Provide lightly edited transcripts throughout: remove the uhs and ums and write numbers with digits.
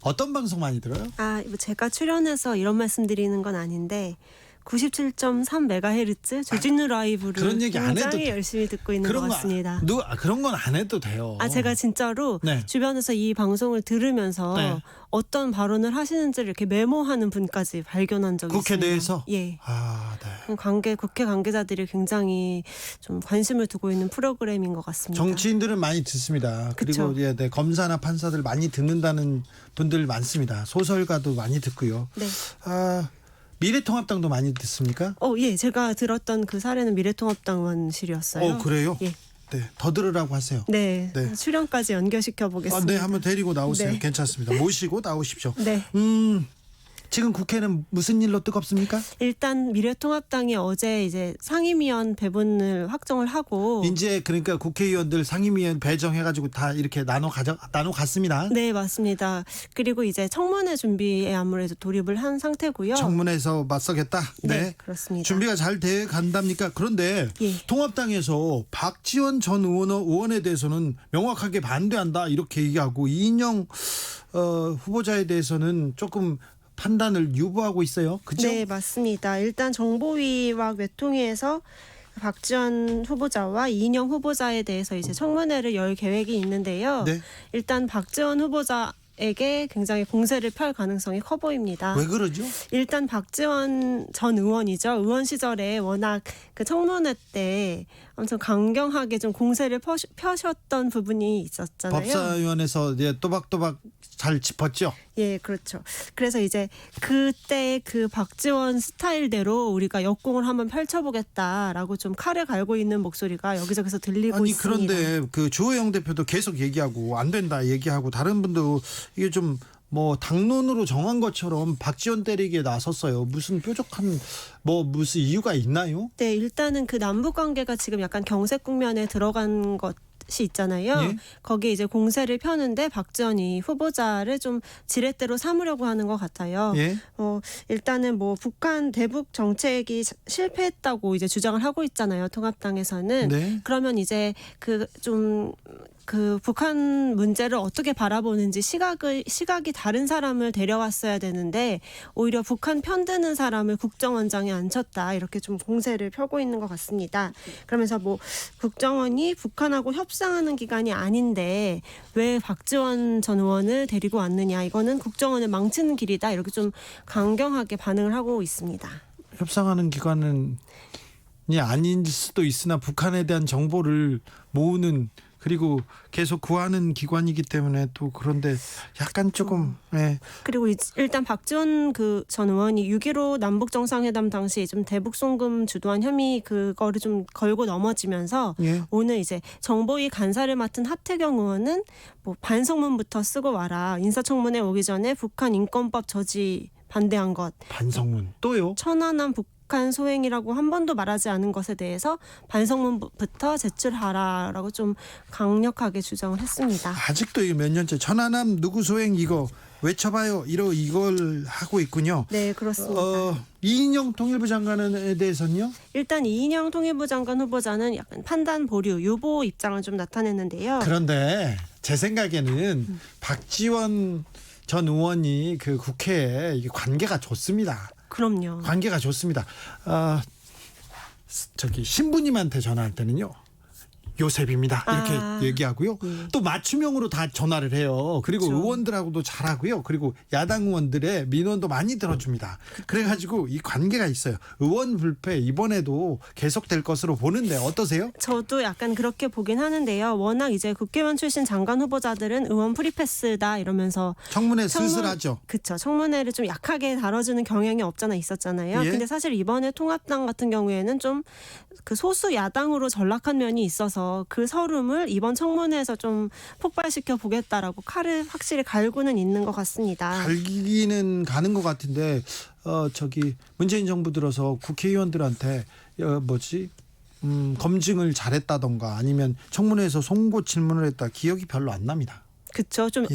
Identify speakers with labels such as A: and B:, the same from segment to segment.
A: 어떤 방송 많이 들어요?
B: 뭐 제가 출연해서 이런 말씀 드리는 건 아닌데 97.3MHz 주진우 라이브를
A: 그런 얘기 안 해도
B: 굉장히
A: 돼.
B: 열심히 듣고 있는 것 같습니다.
A: 그런 건 안 해도 돼요.
B: 제가 진짜로
A: 네.
B: 주변에서 이 방송을 들으면서
A: 네.
B: 어떤 발언을 하시는지를 이렇게 메모하는 분까지 발견한 적이
A: 국회
B: 있습니다.
A: 내에서?
B: 예.
A: 네.
B: 국회 관계자들이 굉장히 좀 관심을 두고 있는 프로그램인 것 같습니다.
A: 정치인들은 많이 듣습니다.
B: 그쵸.
A: 그리고 네, 검사나 판사들 많이 듣는다는 분들 많습니다. 소설가도 많이 듣고요.
B: 네.
A: 미래통합당도 많이 듣습니까?
B: 예. 제가 들었던 그 사례는 미래통합당 의원실이었어요.
A: 그래요?
B: 예.
A: 네, 더 들으라고 하세요.
B: 네.
A: 네.
B: 출연까지 연결시켜 보겠습니다.
A: 네, 한번 데리고 나오세요.
B: 네.
A: 괜찮습니다. 모시고 나오십시오.
B: 네.
A: 지금 국회는 무슨 일로 뜨겁습니까?
B: 일단 미래통합당이 어제 이제 상임위원 배분을 확정을 하고
A: 이제 그러니까 국회의원들 상임위원 배정해가지고 다 이렇게 나눠 갔습니다.
B: 네, 맞습니다. 그리고 이제 청문회 준비에 아무래도 돌입을 한 상태고요.
A: 청문회에서 맞서겠다.
B: 네, 그렇습니다.
A: 준비가 잘 돼 간답니까? 그런데
B: 예.
A: 통합당에서 박지원 전 의원에 대해서는 명확하게 반대한다 이렇게 얘기하고 이인영 후보자에 대해서는 조금 판단을 유보하고 있어요. 그렇죠?
B: 네, 맞습니다. 일단 정보위와 외통위에서 박지원 후보자와 이인영 후보자에 대해서 이제 청문회를 열 계획이 있는데요.
A: 네.
B: 일단 박지원 후보자에게 굉장히 공세를 펼 가능성이 커 보입니다.
A: 왜 그러죠?
B: 일단 박지원 전 의원이죠. 의원 시절에 워낙 그 청문회 때 엄청 강경하게 좀 공세를 펴셨던 부분이 있었잖아요.
A: 법사위원회에서 이제 또박또박 잘 짚었죠.
B: 예, 그렇죠. 그래서 이제 그때 그 박지원 스타일대로 우리가 역공을 한번 펼쳐보겠다라고 좀 칼을 갈고 있는 목소리가 여기저기서 들리고 있습니다.
A: 그런데 그 주호영 대표도 계속 얘기하고 안 된다 얘기하고 다른 분도 이게 좀 뭐 당론으로 정한 것처럼 박지원 때리기에 나섰어요. 무슨 뾰족한 무슨 이유가 있나요?
B: 네, 일단은 그 남북 관계가 지금 약간 경색 국면에 들어간 것이 있잖아요.
A: 예?
B: 거기에 이제 공세를 펴는데 박지원이 후보자를 좀 지렛대로 삼으려고 하는 것 같아요.
A: 예?
B: 일단은 북한 대북 정책이 실패했다고 이제 주장을 하고 있잖아요. 통합당에서는.
A: 네.
B: 그러면 이제 그 북한 문제를 어떻게 바라보는지 시각이 다른 사람을 데려왔어야 되는데 오히려 북한 편드는 사람을 국정원장에 앉혔다 이렇게 좀 공세를 펴고 있는 것 같습니다. 그러면서 국정원이 북한하고 협상하는 기관이 아닌데 왜 박지원 전 의원을 데리고 왔느냐 이거는 국정원을 망치는 길이다 이렇게 좀 강경하게 반응을 하고 있습니다.
A: 협상하는 기관은 아닐 수도 있으나 북한에 대한 정보를 모으는 그리고 계속 구하는 기관이기 때문에 또 그런데 약간 조금
B: 그리고 일단 박지원 전 의원이 6.15 남북 정상회담 당시 좀 대북 송금 주도한 혐의 그거를 좀 걸고 넘어지면서
A: 예.
B: 오늘 이제 정보위 간사를 맡은 하태경 의원은 반성문부터 쓰고 와라. 인사청문회 오기 전에 북한 인권법 저지 반대한 것.
A: 반성문 또요?
B: 천안함 북한 소행이라고 한 번도 말하지 않은 것에 대해서 반성문부터 제출하라라고 좀 강력하게 주장을 했습니다.
A: 아직도 몇 년째 천안함 누구 소행 이거 외쳐봐요 이걸 하고 있군요.
B: 네, 그렇습니다.
A: 이인영 통일부 장관에 대해서는요?
B: 일단 이인영 통일부 장관 후보자는 약간 판단 보류, 유보 입장을 좀 나타냈는데요.
A: 그런데 제 생각에는 박지원 전 의원이 그 국회에 이게 관계가 좋습니다.
B: 그럼요.
A: 관계가 좋습니다. 신부님한테 전화할 때는요. 요셉입니다. 이렇게 얘기하고요.
B: 네.
A: 또 맞춤형으로 다 전화를 해요. 그리고
B: 그렇죠.
A: 의원들하고도 잘하고요. 그리고 야당 의원들의 민원도 많이 들어줍니다. 그래가지고 이 관계가 있어요. 의원 불패 이번에도 계속될 것으로 보는데 어떠세요?
B: 저도 약간 그렇게 보긴 하는데요. 워낙 이제 국회의원 출신 장관 후보자들은 의원 프리패스다 이러면서
A: 청문회 슬슬하죠.
B: 그렇죠. 청문회를 좀 약하게 다뤄주는 경향이 없잖아 있었잖아요.
A: 예?
B: 근데 사실 이번에 통합당 같은 경우에는 좀 그 소수 야당으로 전락한 면이 있어서 그 서름을 이번 청문회에서 좀 폭발시켜 보겠다라고 칼을 확실히 갈고는 있는 것 같습니다.
A: 갈기는 가는 것 같은데 문재인 정부 들어서 국회의원들한테 검증을 잘했다던가 아니면 청문회에서 송고 질문을 했다 기억이 별로 안 납니다.
B: 그렇죠. 좀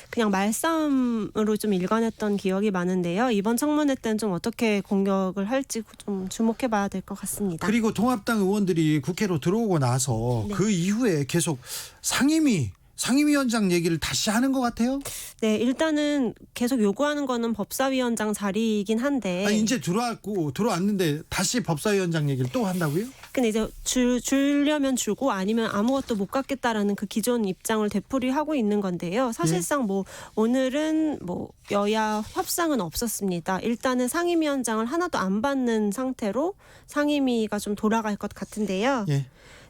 B: 그냥 말싸움으로 좀 일관했던 기억이 많은데요. 이번 청문회 때는 좀 어떻게 공격을 할지 좀 주목해봐야 될 것 같습니다.
A: 그리고 통합당 의원들이 국회로 들어오고 나서
B: 네.
A: 그 이후에 계속 상임위 상임위원장 얘기를 다시 하는 것 같아요.
B: 네, 일단은 계속 요구하는 거는 법사위원장 자리이긴 한데.
A: 아니, 이제 들어왔는데 다시 법사위원장 얘기를 또 한다고요?
B: 근데 이제 주려면 주고 아니면 아무것도 못 갖겠다라는 그 기존 입장을 되풀이하고 있는 건데요. 사실상 뭐 오늘은 뭐 여야 협상은 없었습니다. 일단은 상임위원장을 하나도 안 받는 상태로 상임위가 좀 돌아갈 것 같은데요.
A: 예.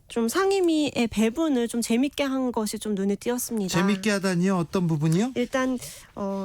B: 좀 상임위의 배분을 좀 재밌게 한 것이 좀 눈에 띄었습니다.
A: 재밌게 하다니요? 어떤 부분이요?
B: 일단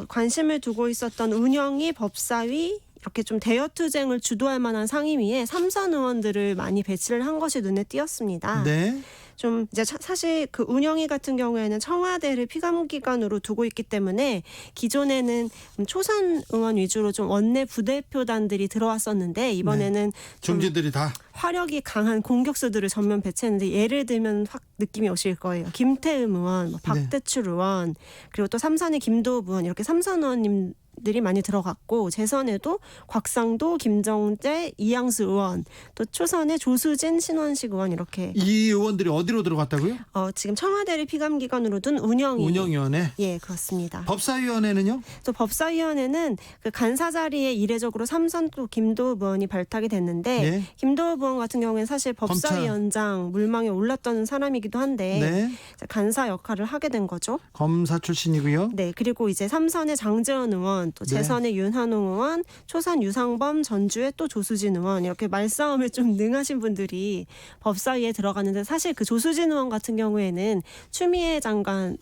B: 관심을 두고 있었던 운영위, 법사위 이렇게 좀 대여투쟁을 주도할 만한 상임위에 3선 의원들을 많이 배치를 한 것이 눈에 띄었습니다.
A: 네.
B: 좀 이제 사실 그 운영위 같은 경우에는 청와대를 피감기관으로 두고 있기 때문에 기존에는 초선 의원 위주로 좀 원내 부대표단들이 들어왔었는데 이번에는 좀
A: 중진들이 다.
B: 화력이 강한 공격수들을 전면 배치했는데 예를 들면 확 느낌이 오실 거예요. 김태흠 의원, 뭐 박대출 의원, 그리고 또 삼선의 김도읍 의원 이렇게 3선 의원님들이 많이 들어갔고 재선에도 곽상도, 김정재, 이양수 의원, 또 초선의 조수진, 신원식 의원 이렇게
A: 이 의원들이 어디로 들어갔다고요?
B: 지금 청와대를 피감기관으로 둔 운영위원회. 예, 그렇습니다.
A: 법사위원회는요?
B: 또 법사위원회는 그 간사 자리에 이례적으로 3선 또 김도읍 의원이 발탁이 됐는데
A: 네.
B: 김도읍 의원 같은 경우에는 사실 법사위원장 물망에 올랐던 사람이기도 한데
A: 네.
B: 간사 역할을 하게 된 거죠.
A: 검사 출신이고요.
B: 네, 그리고 이제 3선의 장재원 의원, 또
A: 네.
B: 재선의 윤한홍 의원, 초선 유상범, 전주의 또 조수진 의원 이렇게 말싸움을 좀 능하신 분들이 법사위에 들어가는데 사실 그 조수진 의원 같은 경우에는 추미애 장관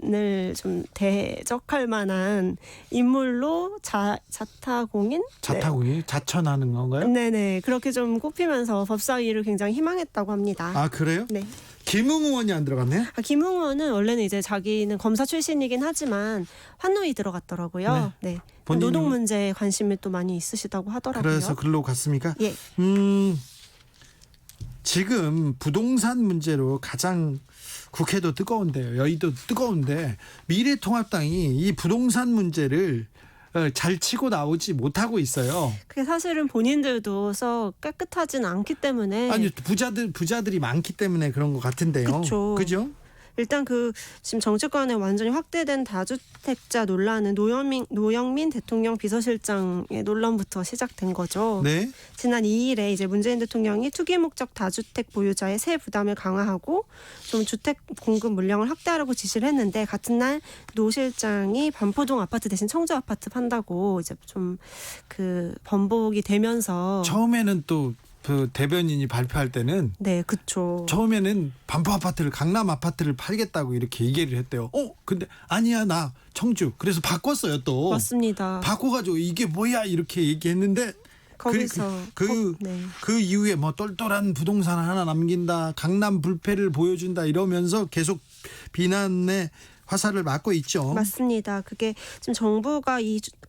B: 을 좀 대적할 만한 인물로 자타공인?
A: 자타공이 자천하는 건가요?
B: 네네 그렇게 좀 꼽히면서 법사위를 굉장히 희망했다고 합니다.
A: 아, 그래요?
B: 네.
A: 김웅 의원이 안 들어갔네요?
B: 김웅 의원은 원래는 이제 자기는 검사 출신이긴 하지만 환노위 들어갔더라고요. 네.
A: 본인이-
B: 노동 문제에 관심이 또 많이 있으시다고 하더라고요.
A: 그래서 글로 갔습니까?
B: 예.
A: 지금 부동산 문제로 가장 국회도 뜨거운데요. 여의도 뜨거운데 미래통합당이 이 부동산 문제를 잘 치고 나오지 못하고 있어요.
B: 그게 사실은 본인들도 서 깨끗하진 않기 때문에
A: 아니 부자들이 많기 때문에 그런 것 같은데요.
B: 그쵸.
A: 그죠?
B: 일단 그 지금 정치권에 완전히 확대된 다주택자 논란은 노영민 대통령 비서실장의 논란부터 시작된 거죠.
A: 네.
B: 지난 2일에 이제 문재인 대통령이 투기 목적 다주택 보유자의 세 부담을 강화하고 좀 주택 공급 물량을 확대하라고 지시를 했는데 같은 날 노 실장이 반포동 아파트 대신 청주 아파트 판다고 이제 좀 그 번복이 되면서
A: 처음에는 또 그 대변인이 발표할 때는
B: 네, 그렇죠.
A: 처음에는 반포 아파트를 강남 아파트를 팔겠다고 이렇게 얘기를 했대요. 근데 아니야 나 청주. 그래서 바꿨어요 또.
B: 맞습니다.
A: 바꿔가지고 이게 뭐야 이렇게 얘기했는데
B: 거기서
A: 그 이후에 뭐 똘똘한 부동산 하나 남긴다, 강남 불패를 보여준다 이러면서 계속 비난의 화살을 맞고 있죠.
B: 맞습니다. 그게 지금 정부가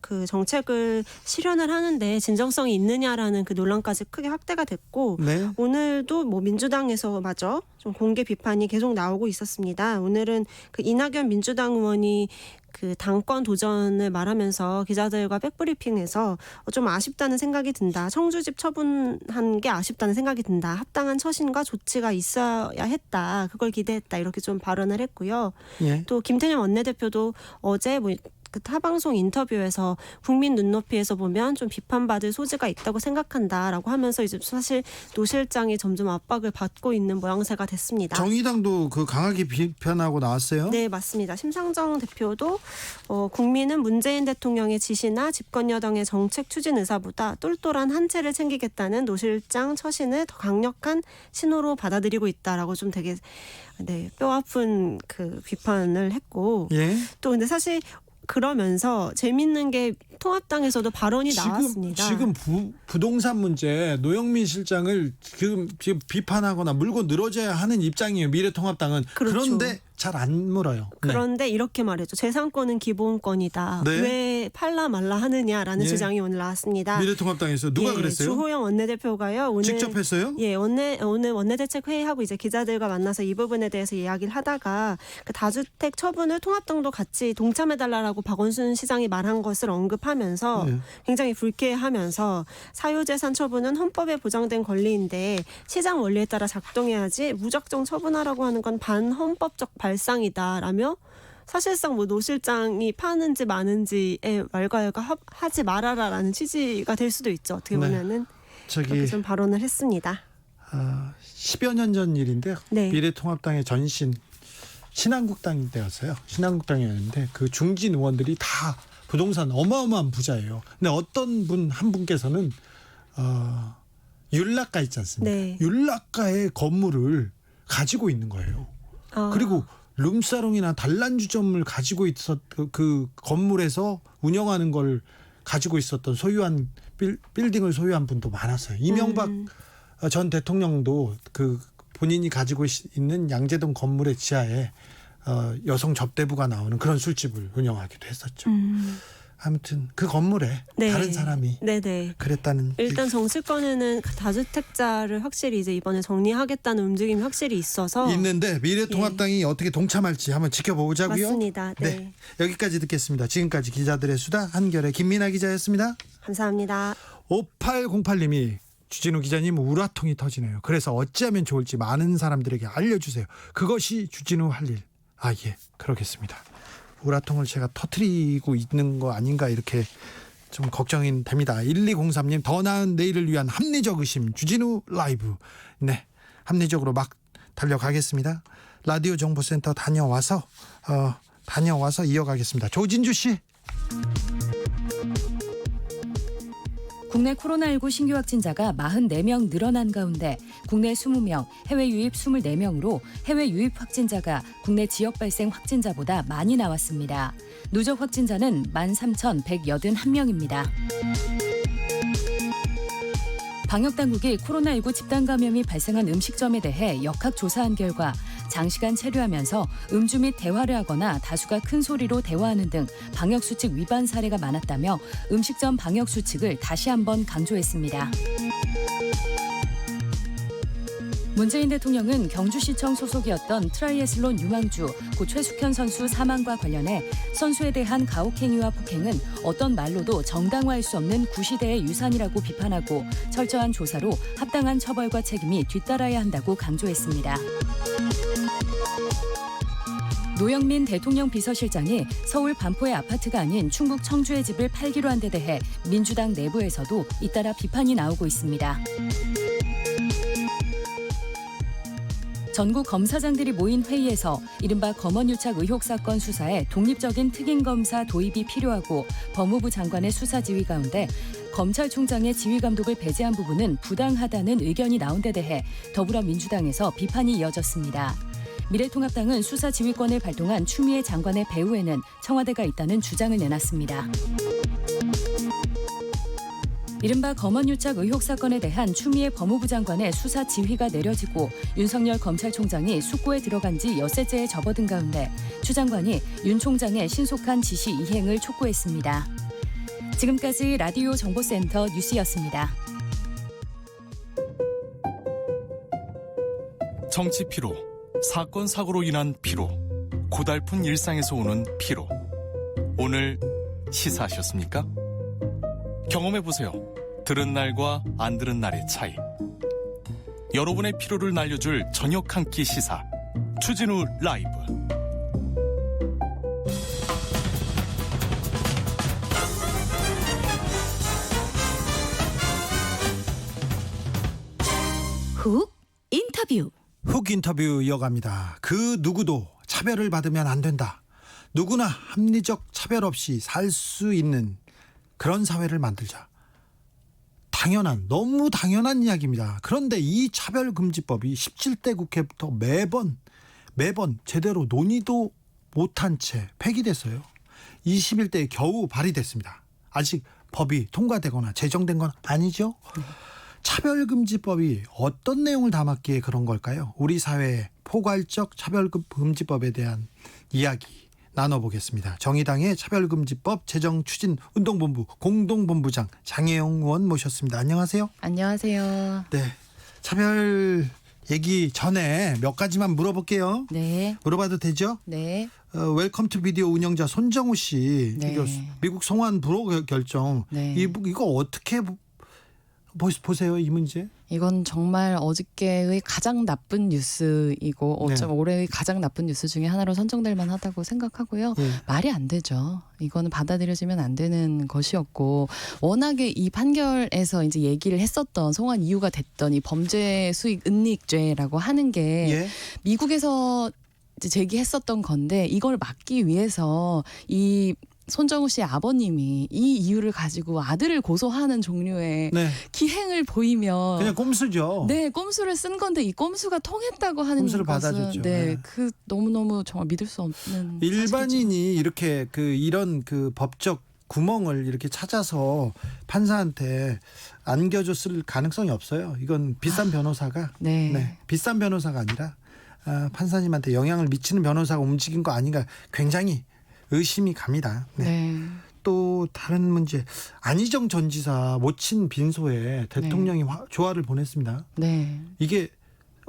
B: 그 정책을 실현을 하는데 진정성이 있느냐라는 그 논란까지 크게 확대가 됐고
A: 네.
B: 오늘도 뭐 민주당에서 마저 좀 공개 비판이 계속 나오고 있었습니다. 오늘은 그 이낙연 민주당 의원이 그 당권 도전을 말하면서 기자들과 백브리핑에서 좀 아쉽다는 생각이 든다. 청주집 처분한 게 아쉽다는 생각이 든다. 합당한 처신과 조치가 있어야 했다. 그걸 기대했다. 이렇게 좀 발언을 했고요.
A: 예.
B: 또 김태년 원내대표도 어제 그 타방송 인터뷰에서 국민 눈높이에서 보면 좀 비판받을 소지가 있다고 생각한다라고 하면서 이제 사실 노 실장이 점점 압박을 받고 있는 모양새가 됐습니다.
A: 정의당도 그 강하게 비판하고 나왔어요.
B: 네, 맞습니다. 심상정 대표도 국민은 문재인 대통령의 지시나 집권 여당의 정책 추진 의사보다 똘똘한 한 채를 챙기겠다는 노 실장 처신을 더 강력한 신호로 받아들이고 있다라고 좀 되게 뼈아픈 그 비판을 했고
A: 예.
B: 또 근데 사실 그러면서 재밌는 게 통합당에서도 발언이 나왔습니다.
A: 지금 부동산 문제 노영민 실장을 지금 비판하거나 물고 늘어져야 하는 입장이에요. 미래통합당은.
B: 그렇죠.
A: 그런데 잘 안 물어요.
B: 그런데 이렇게 말했죠. 재산권은 기본권이다.
A: 네.
B: 왜 팔라 말라 하느냐라는
A: 예.
B: 주장이 오늘 나왔습니다.
A: 미래통합당에서 누가 그랬어요?
B: 주호영 원내대표가요. 오늘
A: 직접 했어요?
B: 예, 오늘 원내대책 회의하고 이제 기자들과 만나서 이 부분에 대해서 이야기를 하다가 그 다주택 처분을 통합당도 같이 동참해달라고 박원순 시장이 말한 것을 언급하면서
A: 네.
B: 굉장히 불쾌해하면서 사유재산 처분은 헌법에 보장된 권리인데 시장 원리에 따라 작동해야지 무작정 처분하라고 하는 건 반헌법적 발상이다라며 사실상 뭐 노 실장이 파는지 마는지에 왈가왈부하지 말아라라는 취지가 될 수도 있죠. 어떻게
A: 네.
B: 보면은 그렇게 좀 발언을 했습니다.
A: 10여 년 전 일인데요.
B: 네.
A: 미래통합당의 전신 신한국당 때였어요. 신한국당이었는데 그 중진 의원들이 다 부동산 어마어마한 부자예요. 근데 어떤 분 한 분께서는 율락가 있지 않습니까?
B: 네.
A: 율락가의 건물을 가지고 있는 거예요. 그리고 룸사롱이나 단란주점을 가지고 있었 그 건물에서 운영하는 걸 가지고 있었던 소유한 빌딩을 소유한 분도 많았어요. 이명박 전 대통령도 그 본인이 가지고 있는 양재동 건물의 지하에 여성 접대부가 나오는 그런 술집을 운영하기도 했었죠. 아무튼 그 건물에
B: 네.
A: 다른 사람이
B: 네네.
A: 그랬다는.
B: 일단 정치권에는 다주택자를 확실히 이제 이번에 정리하겠다는 움직임이 확실히 있어서
A: 있는데 미래통합당이 어떻게 동참할지 한번 지켜보자고요.
B: 맞습니다. 네.
A: 여기까지 듣겠습니다. 지금까지 기자들의 수다 한결의 김민아 기자였습니다.
B: 감사합니다.
A: 5808님이 주진우 기자님 우라통이 터지네요. 그래서 어찌하면 좋을지 많은 사람들에게 알려주세요. 그것이 주진우 할 일. 예, 그러겠습니다. 우라통을 제가 터뜨리고 있는 거 아닌가 이렇게 좀 걱정이 됩니다. 1203님 더 나은 내일을 위한 합리적 의심 주진우 라이브. 네, 합리적으로 막 달려가겠습니다. 라디오 정보센터 다녀와서 이어가겠습니다. 조진주 씨.
C: 국내 코로나19 신규 확진자가 44명 늘어난 가운데 국내 20명, 해외 유입 24명으로 해외 유입 확진자가 국내 지역 발생 확진자보다 많이 나왔습니다. 누적 확진자는 13,181명입니다. 방역당국이 코로나19 집단 감염이 발생한 음식점에 대해 역학조사한 결과 장시간 체류하면서 음주 및 대화를 하거나 다수가 큰 소리로 대화하는 등 방역수칙 위반 사례가 많았다며 음식점 방역수칙을 다시 한번 강조했습니다. 문재인 대통령은 경주시청 소속이었던 트라이애슬론 유망주 고 최숙현 선수 사망과 관련해 선수에 대한 가혹행위와 폭행은 어떤 말로도 정당화할 수 없는 구시대의 유산이라고 비판하고 철저한 조사로 합당한 처벌과 책임이 뒤따라야 한다고 강조했습니다. 노영민 대통령 비서실장이 서울 반포의 아파트가 아닌 충북 청주의 집을 팔기로 한 데 대해 민주당 내부에서도 잇따라 비판이 나오고 있습니다. 전국 검사장들이 모인 회의에서 이른바 검언유착 의혹 사건 수사에 독립적인 특임검사 도입이 필요하고 법무부 장관의 수사 지휘 가운데 검찰총장의 지휘 감독을 배제한 부분은 부당하다는 의견이 나온 데 대해 더불어민주당에서 비판이 이어졌습니다. 미래통합당은 수사 지휘권을 발동한 추미애 장관의 배후에는 청와대가 있다는 주장을 내놨습니다. 이른바 검언유착 의혹 사건에 대한 추미애 법무부 장관의 수사 지휘가 내려지고 윤석열 검찰총장이 숙고에 들어간 지 엿새째에 접어든 가운데 추 장관이 윤 총장의 신속한 지시 이행을 촉구했습니다. 지금까지 라디오 정보센터 뉴스였습니다.
D: 정치 피로, 사건 사고로 인한 피로, 고달픈 일상에서 오는 피로. 오늘 시사하셨습니까? 경험해보세요. 들은 날과 안 들은 날의 차이. 여러분의 피로를 날려줄 저녁 한 끼 시사. 추진우 라이브.
C: 훅 인터뷰.
A: 훅 인터뷰 이어갑니다. 그 누구도 차별을 받으면 안 된다. 누구나 합리적 차별 없이 살 수 있는 그런 사회를 만들자. 너무 당연한 이야기입니다. 그런데 이 차별금지법이 17대 국회부터 매번 제대로 논의도 못한 채 폐기됐어요. 21대에 겨우 발의됐습니다. 아직 법이 통과되거나 제정된 건 아니죠. 차별금지법이 어떤 내용을 담았기에 그런 걸까요? 우리 사회의 포괄적 차별금지법에 대한 이야기 나눠보겠습니다. 정의당의 차별금지법 제정추진운동본부 공동본부장 장혜영 의원 모셨습니다. 안녕하세요.
E: 안녕하세요.
A: 네, 차별 얘기 전에 몇 가지만 물어볼게요.
E: 네.
A: 물어봐도 되죠?
E: 네.
A: 웰컴 투 비디오 운영자 손정우 씨,
E: 네.
A: 미국 송환 불허 결정,
E: 네.
A: 이거 보세요, 이 문제.
E: 이건 정말 어저께의 가장 나쁜 뉴스이고
A: 네.
E: 어쩌면 올해의 가장 나쁜 뉴스 중에 하나로 선정될 만하다고 생각하고요.
A: 예.
E: 말이 안 되죠. 이거는 받아들여지면 안 되는 것이었고 워낙에 이 판결에서 이제 얘기를 했었던 송환 이유가 됐던 이 범죄 수익 은닉죄라고 하는 게
A: 예.
E: 미국에서 이제 제기했었던 건데 이걸 막기 위해서 이 손정우 씨의 아버님이 이 이유를 가지고 아들을 고소하는 종류의
A: 네.
E: 기행을 보이면
A: 그냥 꼼수죠.
E: 네, 꼼수를 쓴 건데 이 꼼수가 통했다고 하는
A: 꼼수를
E: 것은
A: 받아줬죠.
E: 네,
A: 네.
E: 그 너무너무 정말 믿을 수 없는
A: 일반인이 이렇게 이런 법적 구멍을 이렇게 찾아서 판사한테 안겨줬을 가능성이 없어요. 이건 비싼 변호사가
E: 네.
A: 비싼 변호사가 아니라 판사님한테 영향을 미치는 변호사가 움직인 거 아닌가 굉장히 의심이 갑니다. 네.
E: 네.
A: 또 다른 문제, 안희정 전 지사 모친 빈소에 대통령이 조화를 보냈습니다.
E: 네.
A: 이게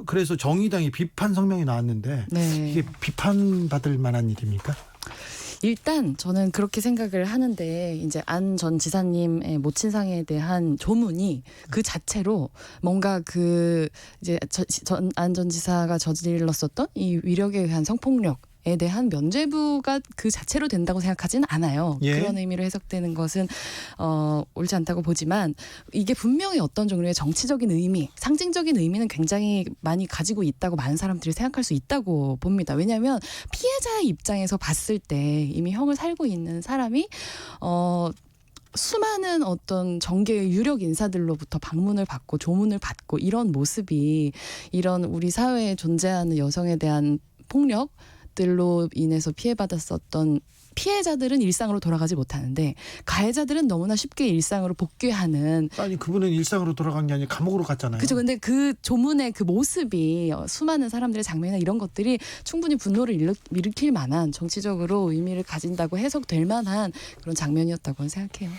A: 그래서 정의당이 비판 성명이 나왔는데
E: 네.
A: 이게 비판받을 만한 일입니까?
E: 일단 저는 그렇게 생각을 하는데 이제 안 전 지사님의 모친상에 대한 조문이 그 자체로 뭔가 이제 안 전 지사가 저질렀었던 이 위력에 의한 성폭력에 대한 면죄부가 그 자체로 된다고 생각하지는 않아요.
A: 예.
E: 그런 의미로 해석되는 것은 옳지 않다고 보지만 이게 분명히 어떤 종류의 정치적인 의미, 상징적인 의미는 굉장히 많이 가지고 있다고 많은 사람들이 생각할 수 있다고 봅니다. 왜냐하면 피해자의 입장에서 봤을 때 이미 형을 살고 있는 사람이 수많은 어떤 정계의 유력 인사들로부터 방문을 받고 조문을 받고 이런 모습이 이런 우리 사회에 존재하는 여성에 대한 폭력들로 인해서 피해받았었던 피해자들은 일상으로 돌아가지 못하는데 가해자들은 너무나 쉽게 일상으로 복귀하는
A: 아니 그분은 일상으로 돌아간 게 아니라 감옥으로 갔잖아요.
E: 그죠. 근데 그 조문의 그 모습이 수많은 사람들의 장면이나 이런 것들이 충분히 분노를 일으킬 만한 정치적으로 의미를 가진다고 해석될 만한 그런 장면이었다고 생각해요.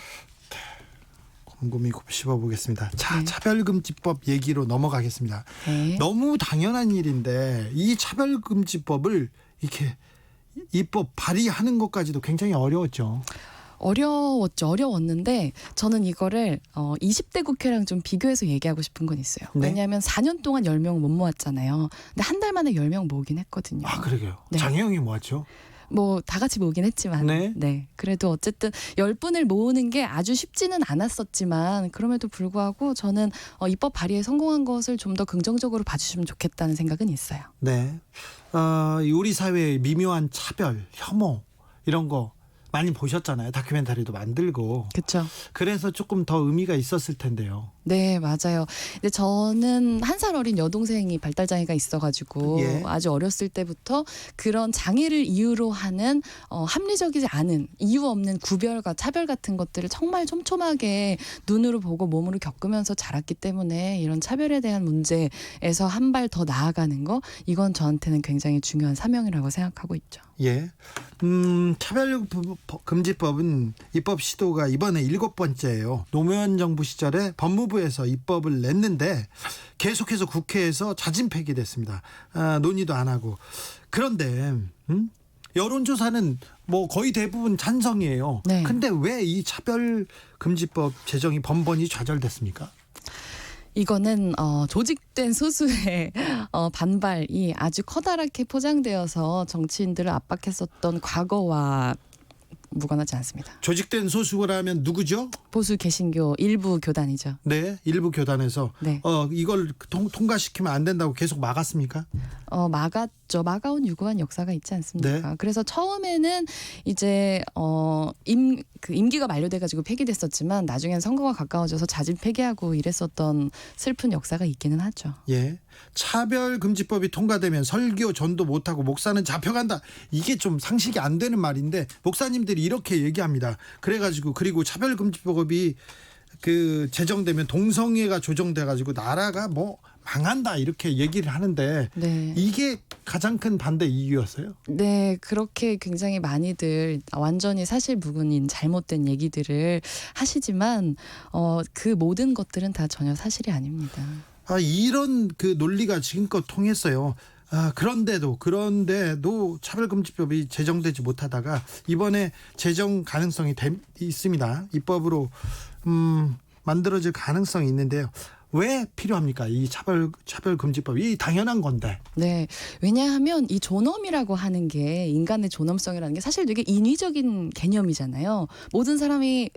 A: 곰곰이 씹어보겠습니다. 자,
E: 네.
A: 차별금지법 얘기로 넘어가겠습니다.
E: 네.
A: 너무 당연한 일인데 이 차별금지법을 이렇게 입법 발의하는 것까지도 굉장히 어려웠죠.
E: 어려웠는데 저는 이거를 20대 국회랑 좀 비교해서 얘기하고 싶은 건 있어요.
A: 네.
E: 왜냐하면 4년 동안 10명 못 모았잖아요. 근데 한 달 만에 10명 모으긴 했거든요.
A: 아, 그러게요.
E: 네.
A: 장혜영이 모았죠.
E: 뭐 다 같이 모으긴 했지만
A: 네.
E: 그래도 어쨌든 10분을 모으는 게 아주 쉽지는 않았었지만 그럼에도 불구하고 저는 입법 발의에 성공한 것을 좀 더 긍정적으로 봐주시면 좋겠다는 생각은 있어요.
A: 네. 우리 사회의 미묘한 차별, 혐오 이런 거 많이 보셨잖아요. 다큐멘터리도 만들고.
E: 그렇죠.
A: 그래서 조금 더 의미가 있었을 텐데요.
E: 네, 맞아요. 근데 저는 한 살 어린 여동생이 발달장애가 있어가지고
A: 예.
E: 아주 어렸을 때부터 그런 장애를 이유로 하는 합리적이지 않은 이유 없는 구별과 차별 같은 것들을 정말 촘촘하게 눈으로 보고 몸으로 겪으면서 자랐기 때문에 이런 차별에 대한 문제에서 한 발 더 나아가는 거 이건 저한테는 굉장히 중요한 사명이라고 생각하고 있죠.
A: 예. 차별금지법은 입법 시도가 이번에 7번째예요. 노무현 정부 시절에 법무부에서 입법을 냈는데 계속해서 국회에서 자진 폐기됐습니다. 논의도 안 하고. 그런데 여론조사는 뭐 거의 대부분 찬성이에요.
E: 네.
A: 근데 왜 이 차별금지법 제정이 번번이 좌절됐습니까?
E: 이거는 조직된 소수의 반발이 아주 커다랗게 포장되어서 정치인들을 압박했었던 과거와 무관하지 않습니다.
A: 조직된 소수라면 누구죠?
E: 보수 개신교 일부 교단이죠.
A: 네, 일부 교단에서
E: 네.
A: 이걸 통과시키면 안 된다고 계속 막았습니까?
E: 막았죠. 막아온 유구한 역사가 있지 않습니까?
A: 네.
E: 그래서 처음에는 이제 임기가 만료돼가지고 폐기됐었지만 나중엔 선거가 가까워져서 자진 폐기하고 이랬었던 슬픈 역사가 있기는 하죠.
A: 예. 차별금지법이 통과되면 설교 전도 못하고 목사는 잡혀간다. 이게 좀 상식이 안 되는 말인데 목사님들이 이렇게 얘기합니다. 그리고 차별금지법이 제정되면 동성애가 조정돼가지고 나라가 뭐 망한다 이렇게 얘기를 하는데
E: 네.
A: 이게 가장 큰 반대 이유였어요.
E: 네, 그렇게 굉장히 많이들 완전히 사실 무근인 잘못된 얘기들을 하시지만 그 모든 것들은 다 전혀 사실이 아닙니다.
A: 이런 논리가 지금껏 통했어요. 그런데도 차별금지법이 제정되지 못하다가 이번에 제정 가능성이 있습니다. 입법으로 만들어질 가능성이 있는데요. 왜 필요합니까? 이 차별금지법, 이 당연한 건데.
E: 네. 왜냐하면 이 존엄이라고 하는 게 인간의 존엄성이라는 게 사실 되게 인위적인 개념이잖아요. 모든 사람이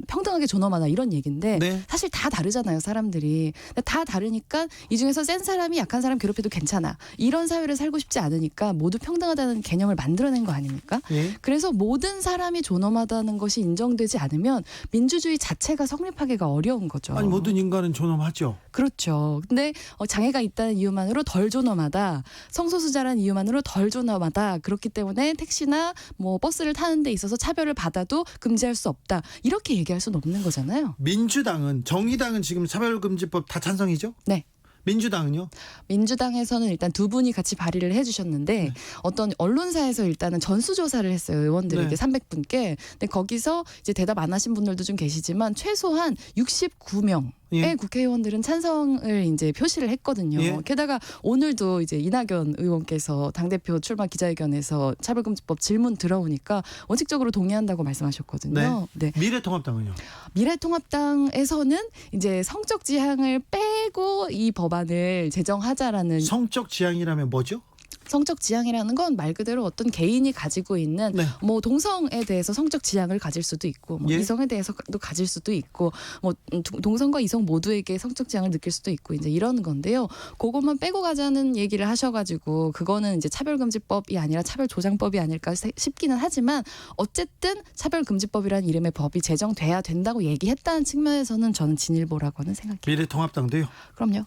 E: 평등하게 존엄하다 이런 얘기인데
A: 네.
E: 사실 다 다르잖아요, 사람들이. 다 다르니까 이 중에서 센 사람이 약한 사람 괴롭혀도 괜찮아. 이런 사회를 살고 싶지 않으니까 모두 평등하다는 개념을 만들어낸 거 아닙니까?
A: 예.
E: 그래서 모든 사람이 존엄하다는 것이 인정되지 않으면 민주주의 자체가 성립하기가 어려운 거죠.
A: 아니 모든 인간은 존엄하죠.
E: 그렇죠. 근데 장애가 있다는 이유만으로 덜 존엄하다. 성소수자라는 이유만으로 덜 존엄하다. 그렇기 때문에 택시나 뭐 버스를 타는 데 있어서 차별을 받아도 금지할 수 없다. 이렇게 얘기할 수는 없는 거잖아요.
A: 민주당은, 정의당은 지금 차별금지법 다 찬성이죠?
E: 네.
A: 민주당은요?
E: 민주당에서는 일단 두 분이 같이 발의를 해주셨는데 어떤 언론사에서 일단은 전수조사를 했어요. 의원들에게
A: 네.
E: 300분께. 근데 거기서 이제 대답 안 하신 분들도 좀 계시지만 최소한 69명.
A: 예.
E: 국회의원들은 찬성을 이제 표시를 했거든요.
A: 예.
E: 게다가 오늘도 이제 이낙연 의원께서 당대표 출마 기자회견에서 차별금지법 질문 들어오니까 원칙적으로 동의한다고 말씀하셨거든요. 네.
A: 미래통합당은요?
E: 미래통합당에서는 이제 성적 지향을 빼고 이 법안을 제정하자라는
A: 성적 지향이라면 뭐죠?
E: 성적 지향이라는 건 말 그대로 어떤 개인이 가지고 있는
A: 네.
E: 뭐 동성에 대해서 성적 지향을 가질 수도 있고 뭐
A: 예.
E: 이성에 대해서도 가질 수도 있고 뭐 동성과 이성 모두에게 성적 지향을 느낄 수도 있고 이제 이런 건데요. 그것만 빼고 가자는 얘기를 하셔가지고 그거는 이제 차별금지법이 아니라 차별조장법이 아닐까 싶기는 하지만 어쨌든 차별금지법이라는 이름의 법이 제정돼야 된다고 얘기했다는 측면에서는 저는 진일보라고는 생각해요.
A: 미래통합당도요?
E: 그럼요.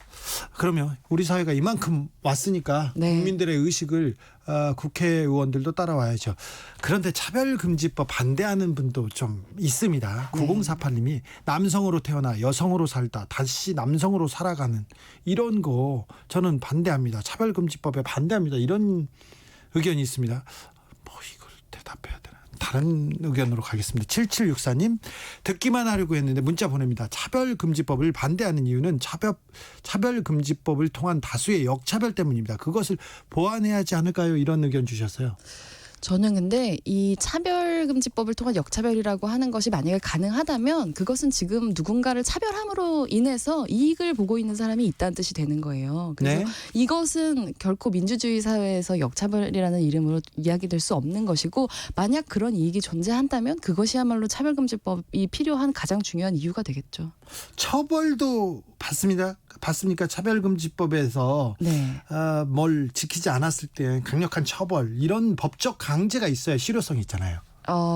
A: 그러면 우리 사회가 이만큼 왔으니까
E: 네.
A: 국민들의 의식을 국회의원들도 따라와야죠. 그런데 차별금지법 반대하는 분도 좀 있습니다.
E: 네.
A: 9048님이 남성으로 태어나 여성으로 살다 다시 남성으로 살아가는 이런 거 저는 반대합니다. 차별금지법에 반대합니다. 이런 의견이 있습니다. 뭐 이걸 대답해야 되나? 다른 의견으로 가겠습니다. 7764님 듣기만 하려고 했는데 문자 보냅니다. 차별금지법을 반대하는 이유는 차별금지법을 통한 다수의 역차별 때문입니다. 그것을 보완해야 하지 않을까요? 이런 의견 주셨어요.
E: 저는 근데 이 차별금지법을 통한 역차별이라고 하는 것이 만약에 가능하다면 그것은 지금 누군가를 차별함으로 인해서 이익을 보고 있는 사람이 있다는 뜻이 되는 거예요. 그래서
A: 네.
E: 이것은 결코 민주주의 사회에서 역차별이라는 이름으로 이야기될 수 없는 것이고 만약 그런 이익이 존재한다면 그것이야말로 차별금지법이 필요한 가장 중요한 이유가 되겠죠.
A: 처벌도 받습니까? 차별금지법에서
E: 네.
A: 뭘 지키지 않았을 때 강력한 처벌 이런 법적 강제가 있어야 실효성이 있잖아요.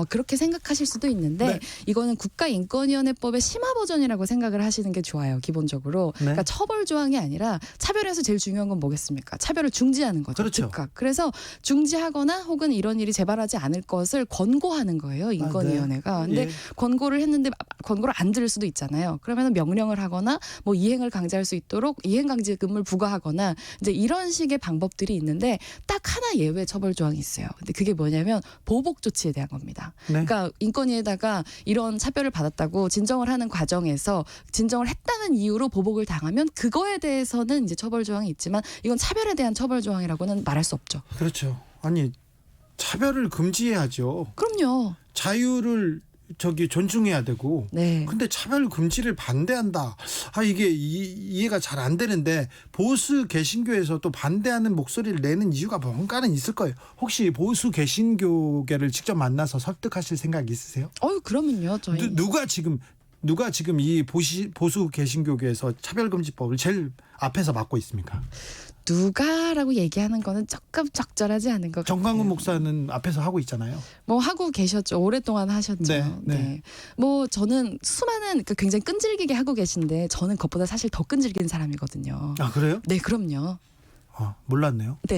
E: 그렇게 생각하실 수도 있는데
A: 네.
E: 이거는 국가인권위원회법의 심화 버전이라고 생각을 하시는 게 좋아요. 기본적으로.
A: 네.
E: 그러니까 처벌 조항이 아니라 차별에서 제일 중요한 건 뭐겠습니까? 차별을 중지하는 거죠.
A: 그렇죠.
E: 즉각. 그래서 중지하거나 혹은 이런 일이 재발하지 않을 것을 권고하는 거예요. 인권위원회가. 근데
A: 예.
E: 권고를 했는데 권고를 안 들을 수도 있잖아요. 그러면 명령을 하거나 뭐 이행을 강제할 수 있도록 이행강제금을 부과하거나 이제 이런 식의 방법들이 있는데 딱 하나 예외 처벌 조항이 있어요. 근데 그게 뭐냐면 보복 조치에 대한 겁니다.
A: 네.
E: 그러니까 인권위에다가 이런 차별을 받았다고 진정을 하는 과정에서 진정을 했다는 이유로 보복을 당하면 그거에 대해서는 이제 처벌 조항이 있지만 이건 차별에 대한 처벌 조항이라고는 말할 수 없죠.
A: 그렇죠. 아니 차별을 금지해야죠.
E: 그럼요.
A: 자유를 존중해야 되고.
E: 네.
A: 근데 차별 금지를 반대한다. 이게 이해가 잘 안 되는데 보수 개신교에서 또 반대하는 목소리를 내는 이유가 뭔가는 있을 거예요. 혹시 보수 개신교계를 직접 만나서 설득하실 생각 있으세요?
E: 그러면요. 저희
A: 누가 지금 이 보수 개신교계에서 차별금지법을 제일 앞에서 맡고 있습니까?
E: 누가라고 얘기하는 거는 조금 적절하지 않은 것 같아요.
A: 정광훈 목사는 앞에서 하고 있잖아요.
E: 뭐 하고 계셨죠. 오랫동안 하셨죠.
A: 네.
E: 뭐 저는 수많은 굉장히 끈질기게 하고 계신데 저는 그것보다 사실 더 끈질긴 사람이거든요.
A: 아 그래요?
E: 네, 그럼요.
A: 몰랐네요.
E: 네.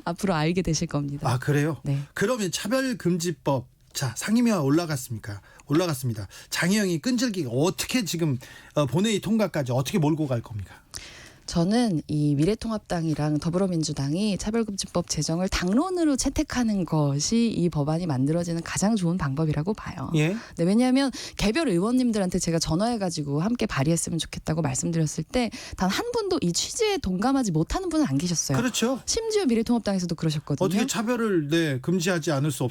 E: 앞으로 알게 되실 겁니다.
A: 아 그래요?
E: 네.
A: 그러면 차별금지법 상임위가 올라갔습니다. 장혜영이 끈질기게 어떻게 지금 본회의 통과까지 어떻게 몰고 갈 겁니까?
E: 저는 이 미래통합당이랑 더불어민주당이 차별금지법 제정을 당론으로 채택하는 것이 이 법안이 만들어지는 가장 좋은 방법이라고 봐요.
A: 예.
E: 네, 왜냐하면 개별 의원님들한테 제가 전화해가지고 함께 발의했으면 좋겠다고 말씀드렸을 때 단 한 분도 이 취지에 동감하지 못하는 분은 안 계셨어요.
A: 그렇죠.
E: 심지어 미래통합당에서도 그러셨거든요.
A: 어떻게 차별을 금지하지 않을 수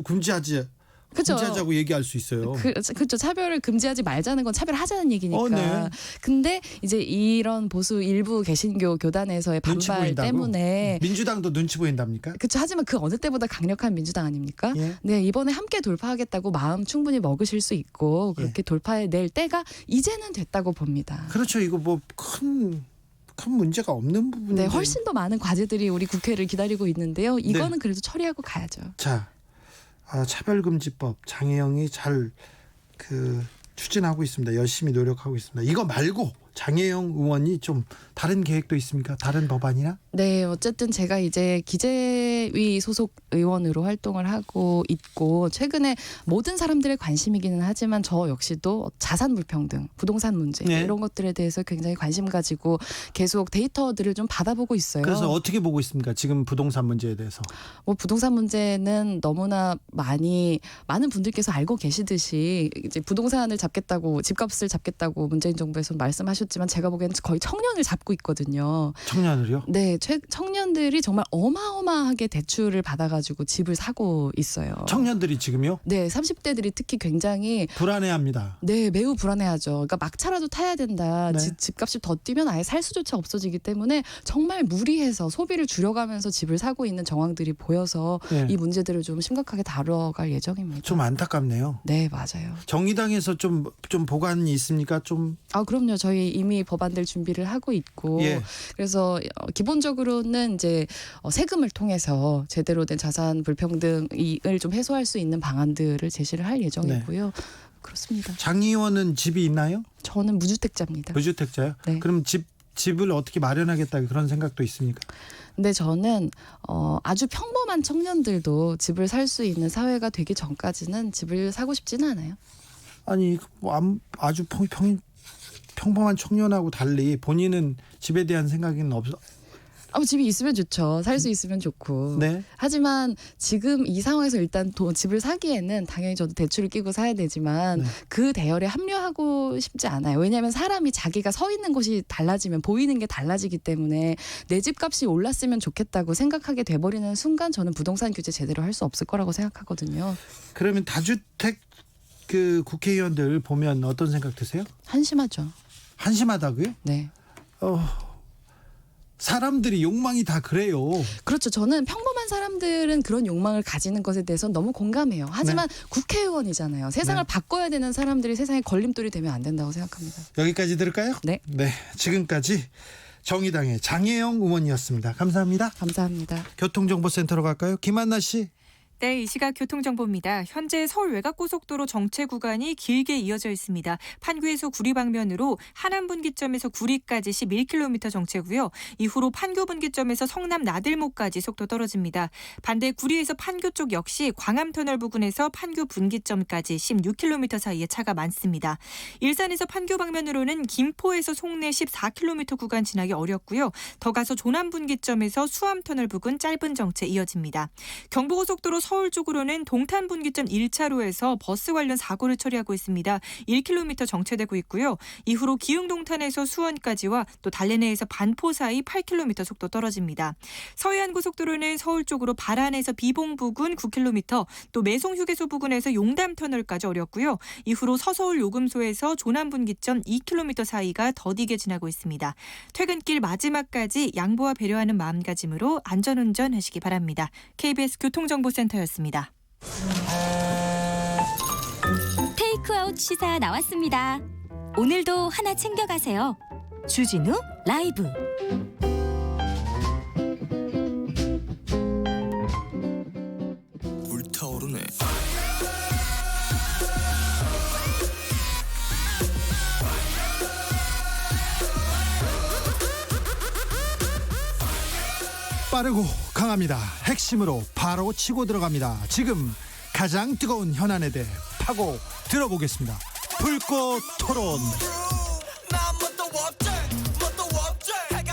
A: 금지하지
E: 그쵸.
A: 금지하자고 얘기할 수 있어요.
E: 그렇죠. 차별을 금지하지 말자는 건 차별하자는 얘기니까.
A: 네.
E: 근데 이제 이런 보수 일부 개신교 교단에서의
A: 눈치
E: 반발
A: 보인다고?
E: 때문에
A: 민주당도 눈치 보인답니까?
E: 그렇죠. 하지만 그 어느 때보다 강력한 민주당 아닙니까?
A: 예.
E: 네, 이번에 함께 돌파하겠다고 마음 충분히 먹으실 수 있고 그렇게 돌파해낼 때가 이제는 됐다고 봅니다.
A: 그렇죠. 이거 뭐 큰 문제가 없는 부분인데.
E: 네, 훨씬 더 많은 과제들이 우리 국회를 기다리고 있는데요. 이거는 그래도 처리하고 가야죠.
A: 자, 차별금지법 장혜영이 잘 추진하고 있습니다. 열심히 노력하고 있습니다. 이거 말고 장혜영 의원이 좀 다른 계획도 있습니까? 다른 법안이나?
E: 네, 어쨌든 제가 이제 기재위 소속 의원으로 활동을 하고 있고 최근에 모든 사람들의 관심이기는 하지만 저 역시도 자산 불평등, 부동산 문제
A: 네.
E: 이런 것들에 대해서 굉장히 관심 가지고 계속 데이터들을 좀 받아보고 있어요.
A: 그래서 어떻게 보고 있습니까? 지금 부동산 문제에 대해서.
E: 뭐 부동산 문제는 너무나 많은 분들께서 알고 계시듯이 이제 부동산을 잡겠다고 집값을 잡겠다고 문재인 정부에서 말씀하셨지만 제가 보기에는 거의 청년을 잡고 있거든요.
A: 청년을요?
E: 네, 청년들이 정말 어마어마하게 대출을 받아가지고 집을 사고 있어요.
A: 청년들이 지금요?
E: 네, 30대들이 특히 굉장히
A: 불안해합니다.
E: 네, 매우 불안해하죠. 그러니까 막차라도 타야 된다.
A: 네.
E: 집값이 더 뛰면 아예 살 수조차 없어지기 때문에 정말 무리해서 소비를 줄여가면서 집을 사고 있는 정황들이 보여서
A: 네.
E: 이 문제들을 좀 심각하게 다뤄갈 예정입니다.
A: 좀 안타깝네요.
E: 네, 맞아요.
A: 정의당에서 좀 보관이 있습니까? 좀.
E: 그럼요. 저희 이미 법안들 준비를 하고 있고
A: 예.
E: 그래서 기본적으로는 이제 세금을 통해서 제대로 된 자산 불평등을 좀 해소할 수 있는 방안들을 제시를 할 예정이고요. 그렇습니다.
A: 장 의원은 집이 있나요?
E: 저는 무주택자입니다.
A: 무주택자요?
E: 네.
A: 그럼 집을 어떻게 마련하겠다 그런 생각도 있습니까?
E: 근데 저는 아주 평범한 청년들도 집을 살 수 있는 사회가 되기 전까지는 집을 사고 싶지는 않아요.
A: 아니 아주 평범한 청년하고 달리 본인은 집에 대한 생각은 없어.
E: 집이 있으면 좋죠. 살 수 있으면 좋고.
A: 네.
E: 하지만 지금 이 상황에서 일단 집을 사기에는 당연히 저도 대출을 끼고 사야 되지만
A: 네.
E: 그 대열에 합류하고 싶지 않아요. 왜냐하면 사람이 자기가 서 있는 곳이 달라지면 보이는 게 달라지기 때문에 내 집값이 올랐으면 좋겠다고 생각하게 돼버리는 순간 저는 부동산 규제 제대로 할 수 없을 거라고 생각하거든요.
A: 그러면 다주택 국회의원들 보면 어떤 생각 드세요?
E: 한심하죠.
A: 한심하다고요?
E: 네.
A: 사람들이 욕망이 다 그래요.
E: 그렇죠. 저는 평범한 사람들은 그런 욕망을 가지는 것에 대해서 너무 공감해요. 하지만 국회의원이잖아요. 세상을
A: 네.
E: 바꿔야 되는 사람들이 세상에 걸림돌이 되면 안 된다고 생각합니다.
A: 여기까지 들을까요?
E: 네.
A: 지금까지 정의당의 장혜영 의원이었습니다. 감사합니다.
E: 감사합니다.
A: 교통정보센터로 갈까요? 김한나 씨.
F: 네, 이 시각 교통정보입니다. 현재 서울 외곽고속도로 정체 구간이 길게 이어져 있습니다. 판교에서 구리 방면으로 하남분기점에서 구리까지 11km 정체고요. 이후로 판교분기점에서 성남 나들목까지 속도 떨어집니다. 반대 구리에서 판교 쪽 역시 광암터널 부근에서 판교 분기점까지 16km 사이에 차가 많습니다. 일산에서 판교 방면으로는 김포에서 송내 14km 구간 지나기 어렵고요. 더 가서 조남분기점에서 수암터널 부근 짧은 정체 이어집니다. 경부고속도로 서울 쪽으로는 동탄분기점 1차로에서 버스 관련 사고를 처리하고 있습니다. 1km 정체되고 있고요. 이후로 기흥동탄에서 수원까지와 또 달래내에서 반포 사이 8km 속도 떨어집니다. 서해안고속도로는 서울 쪽으로 발안에서 비봉 부근 9km, 또 매송휴게소 부근에서 용담터널까지 어렵고요. 이후로 서서울 요금소에서 조남분기점 2km 사이가 더디게 지나고 있습니다. 퇴근길 마지막까지 양보와 배려하는 마음가짐으로 안전운전 하시기 바랍니다. KBS 교통정보센터였습니다.
G: 테이크아웃 시사 나왔습니다. 오늘도 하나 챙겨가세요. 주진우 라이브.
H: 불타오르네.
A: 빠르고 강합니다. 핵심으로 바로 치고 들어갑니다. 지금 가장 뜨거운 현안에 대해 파고 들어보겠습니다. 불꽃 토론.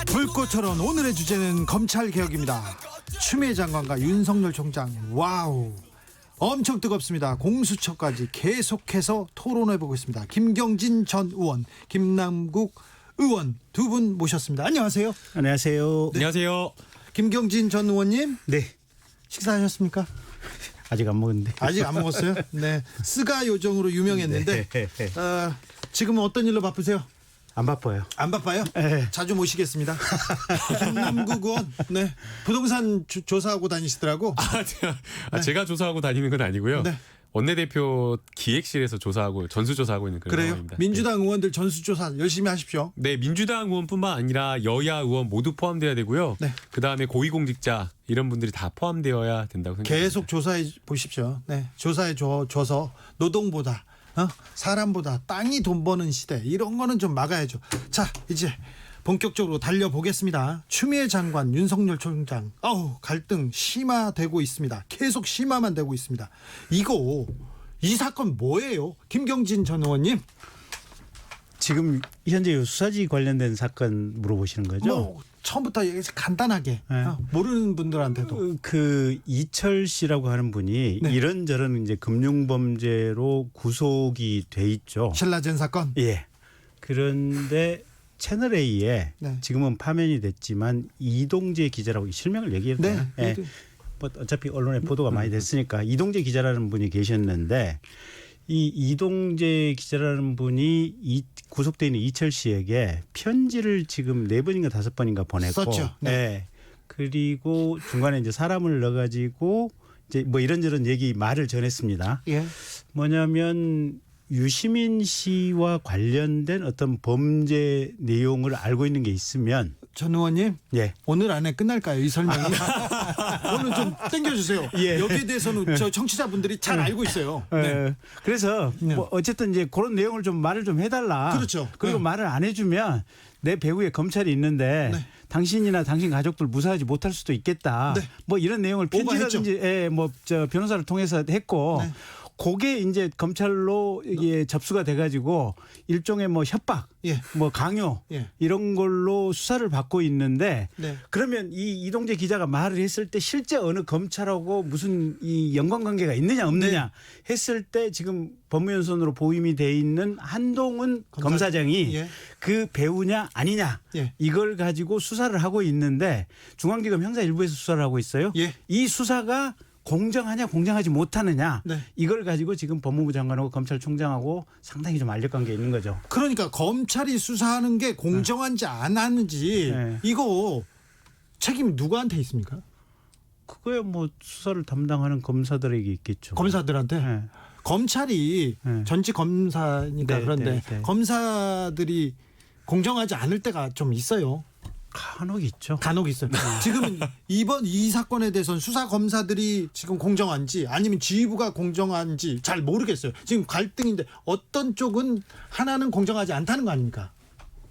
A: 불꽃 토론 오늘의 주제는 검찰 개혁입니다. 추미애 장관과 윤석열 총장, 와우, 엄청 뜨겁습니다. 공수처까지 계속해서 토론해보고 있습니다. 김경진 전 의원, 김남국 의원 두 분 모셨습니다. 안녕하세요.
I: 안녕하세요.
D: 안녕하세요.
A: 김경진 전 의원님,
I: 네.
A: 식사하셨습니까?
H: 아직 안 먹었는데.
A: 아직 안 먹었어요? 네. 스가 요정으로 유명했는데
H: 네.
A: 지금은 어떤 일로 바쁘세요?
H: 안 바빠요.
A: 안 바빠요?
H: 네.
A: 자주 모시겠습니다. 김남국 의원, 네. 부동산 조사하고 다니시더라고.
I: 제가 조사하고 다니는 건 아니고요.
A: 네.
I: 원내대표 기획실에서 조사하고 전수조사하고 있는 그런
A: 그래요?
I: 상황입니다.
A: 민주당 의원들 전수조사 열심히 하십시오.
I: 네, 민주당 의원뿐만 아니라 여야 의원 모두 포함돼야 되고요.
A: 네.
I: 그다음에 고위공직자 이런 분들이 다 포함되어야 된다고 생각합니다.
A: 계속 조사해 보십시오. 네. 조사해 줘서 노동보다 사람보다 땅이 돈 버는 시대 이런 거는 좀 막아야죠. 자, 이제 본격적으로 달려보겠습니다. 추미애 장관, 윤석열 총장, 갈등 심화되고 있습니다. 계속 심화만 되고 있습니다. 이 사건 뭐예요? 김경진 전 의원님.
H: 지금 현재 수사지 관련된 사건 물어보시는 거죠?
A: 뭐 처음부터 간단하게
H: 네.
A: 모르는 분들한테도.
H: 그 이철 씨라고 하는 분이
A: 네.
H: 이런저런 이제 금융범죄로 구속이 돼 있죠.
A: 신라젠 사건.
H: 예. 그런데 채널 A에
A: 네.
H: 지금은 파면이 됐지만 이동재 기자라고 실명을 얘기해도
A: 네.
H: 되나요? 예. 뭐 어차피 언론에 보도가 많이 됐으니까 이동재 기자라는 분이 계셨는데 이 이동재 기자라는 분이 구속돼 있는 이철 씨에게 편지를 지금 4번인가 5번인가 보냈고,
A: 썼죠. 네.
H: 예. 그리고 중간에 이제 사람을 넣어가지고 이제 뭐 이런저런 말을 전했습니다.
A: 예.
H: 뭐냐면 유시민 씨와 관련된 어떤 범죄 내용을 알고 있는 게 있으면
A: 전 의원님.
H: 예.
A: 오늘 안에 끝날까요? 이 설명이. 오늘 좀 땡겨주세요.
H: 예.
A: 여기에 대해서는 저 청취자분들이 잘 알고 있어요. 네.
H: 그래서 뭐 어쨌든 이제 그런 내용을 좀 말을 좀 해달라.
A: 그렇죠.
H: 그리고
A: 네.
H: 말을 안 해주면 내 배후에 검찰이 있는데
A: 네.
H: 당신이나 당신 가족들 무사하지 못할 수도 있겠다.
A: 네.
H: 뭐 이런 내용을 편지라든지 뭐 저 변호사를 통해서 했고.
A: 네.
H: 그게 이제 검찰로 이게 접수가 돼가지고 일종의 뭐 협박,
A: 예.
H: 뭐 강요
A: 예.
H: 이런 걸로 수사를 받고 있는데
A: 네.
H: 그러면 이 이동재 기자가 말을 했을 때 실제 어느 검찰하고 무슨 이 연관관계가 있느냐 없느냐 했을 때 지금 법무연수원으로 보임이 돼 있는 한동훈 검사장이
A: 예.
H: 그 배우냐 아니냐
A: 예.
H: 이걸 가지고 수사를 하고 있는데 중앙지검 형사 일부에서 수사를 하고 있어요.
A: 예.
H: 이 수사가 공정하냐 공정하지 못하느냐
A: 네.
H: 이걸 가지고 지금 법무부 장관하고 검찰총장하고 상당히 좀 알력관계 있는 거죠.
A: 그러니까 검찰이 수사하는 게 공정한지 안 하는지
H: 네.
A: 이거 책임이 누구한테 있습니까?
H: 그거야 뭐 수사를 담당하는 검사들에게 있겠죠.
A: 검사들한테.
H: 네.
A: 검찰이
H: 네.
A: 전직 검사니까
H: 네,
A: 그런데
H: 네, 네.
A: 검사들이 공정하지 않을 때가 좀 있어요.
H: 간혹 있죠.
A: 간혹 있어요. 지금은 이번 이 사건에 대해서는 수사 검사들이 지금 공정한지 아니면 지휘부가 공정한지 잘 모르겠어요. 지금 갈등인데 어떤 쪽은 하나는 공정하지 않다는 거 아닙니까?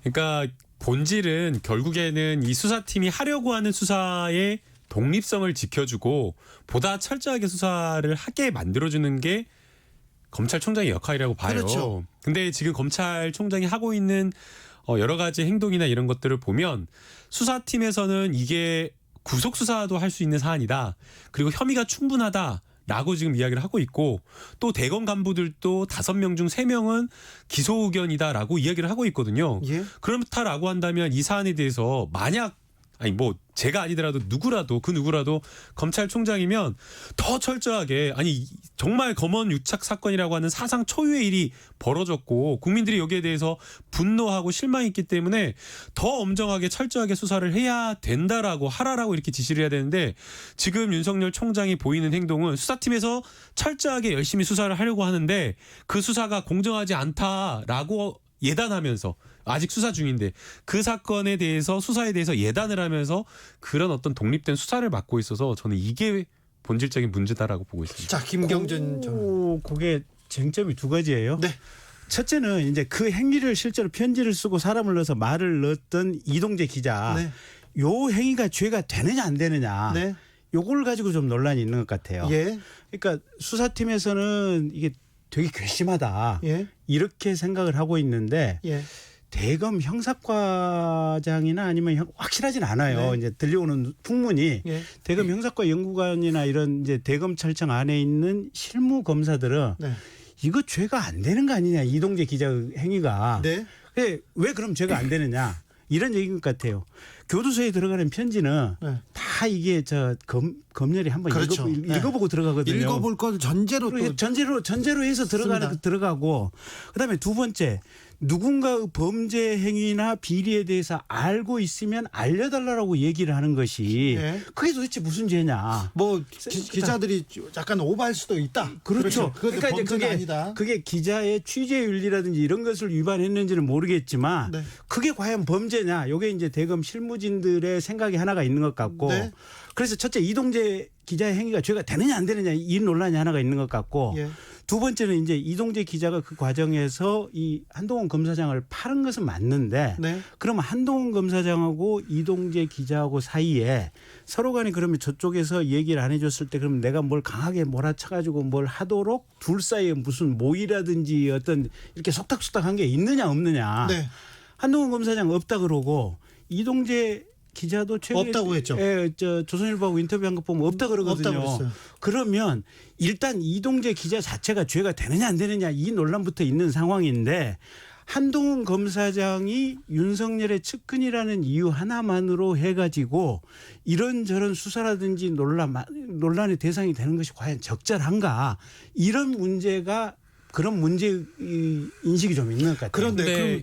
I: 그러니까 본질은 결국에는 이 수사팀이 하려고 하는 수사의 독립성을 지켜주고 보다 철저하게 수사를 하게 만들어주는 게 검찰총장의 역할이라고 봐요.
A: 그렇죠.
I: 근데 지금 검찰총장이 하고 있는 여러 가지 행동이나 이런 것들을 보면 수사팀에서는 이게 구속 수사도 할 수 있는 사안이다. 그리고 혐의가 충분하다라고 지금 이야기를 하고 있고 또 대검 간부들도 5명 중 3명은 기소 의견이다라고 이야기를 하고 있거든요.
A: 예.
I: 그렇다라고 한다면 이 사안에 대해서 만약 뭐 제가 아니더라도 그 누구라도 검찰총장이면 더 철저하게 정말 검언 유착 사건이라고 하는 사상 초유의 일이 벌어졌고 국민들이 여기에 대해서 분노하고 실망했기 때문에 더 엄정하게 철저하게 수사를 해야 된다라고 하라라고 이렇게 지시를 해야 되는데 지금 윤석열 총장이 보이는 행동은 수사팀에서 철저하게 열심히 수사를 하려고 하는데 그 수사가 공정하지 않다라고 예단하면서 아직 수사 중인데 그 사건에 대해서 수사에 대해서 예단을 하면서 그런 어떤 독립된 수사를 맡고 있어서 저는 이게 본질적인 문제다라고 보고 있습니다.
A: 자, 김경준 전.
H: 그게 쟁점이 2가지예요.
A: 네.
H: 첫째는 이제 그 행위를 실제로 편지를 쓰고 사람을 넣어서 말을 넣었던 이동재 기자.
A: 네.
H: 요 행위가 죄가 되느냐 안 되느냐.
A: 네.
H: 요걸 가지고 좀 논란이 있는 것 같아요.
A: 예.
H: 그러니까 수사팀에서는 이게 되게 괘씸하다.
A: 예.
H: 이렇게 생각을 하고 있는데
A: 예.
H: 대검 형사과장이나 아니면 확실하진 않아요.
A: 네.
H: 이제 들려오는 풍문이
A: 예.
H: 대검 형사과 연구관이나 이런 이제 대검찰청 안에 있는 실무 검사들은
A: 네.
H: 이거 죄가 안 되는 거 아니냐 이동재 기자 행위가.
A: 네.
H: 왜 그럼 죄가 안 되느냐 이런 얘기인 것 같아요. 교도소에 들어가는 편지는
A: 네.
H: 다 이게 검열이 한번
A: 그렇죠.
H: 읽어보고 들어가거든요.
A: 읽어볼 걸 전제로 또
H: 전제로 해서 들어가고 그다음에 두 번째 누군가의 범죄 행위나 비리에 대해서 알고 있으면 알려달라고 얘기를 하는 것이
A: 네.
H: 그게 도대체 무슨 죄냐?
A: 뭐 기자들이 약간 오버할 수도 있다.
H: 그렇죠.
A: 그것도
H: 그러니까 이제
A: 범죄가 아니다.
H: 그게 기자의 취재 윤리라든지 이런 것을 위반했는지는 모르겠지만
A: 네.
H: 그게 과연 범죄냐? 이게 이제 대검 실무진들의 생각이 하나가 있는 것 같고
A: 네.
H: 그래서 첫째 이동재 기자의 행위가 죄가 되느냐 안 되느냐 이 논란이 하나가 있는 것 같고
A: 예.
H: 두 번째는 이제 이동재 기자가 그 과정에서 이 한동훈 검사장을 파는 것은 맞는데
A: 네.
H: 그러면 한동훈 검사장하고 이동재 기자하고 사이에 서로 간에 그러면 저쪽에서 얘기를 안 해줬을 때 그러면 내가 뭘 강하게 몰아쳐가지고 뭘 하도록 둘 사이에 무슨 모의라든지 어떤 이렇게 속닥속닥한 게 있느냐 없느냐.
A: 네.
H: 한동훈 검사장 없다 그러고 이동재 기자도 최근에
A: 없다고 했죠.
H: 조선일보하고 인터뷰한 거 보면 없다 그러거든요.
A: 없다고 그랬어요.
H: 그러면 일단 이동재 기자 자체가 죄가 되느냐 안 되느냐 이 논란부터 있는 상황인데 한동훈 검사장이 윤석열의 측근이라는 이유 하나만으로 해가지고 이런저런 수사라든지 논란의 대상이 되는 것이 과연 적절한가 이런 문제가 그런 문제 인식이 좀 있는 것 같아요.
A: 그런데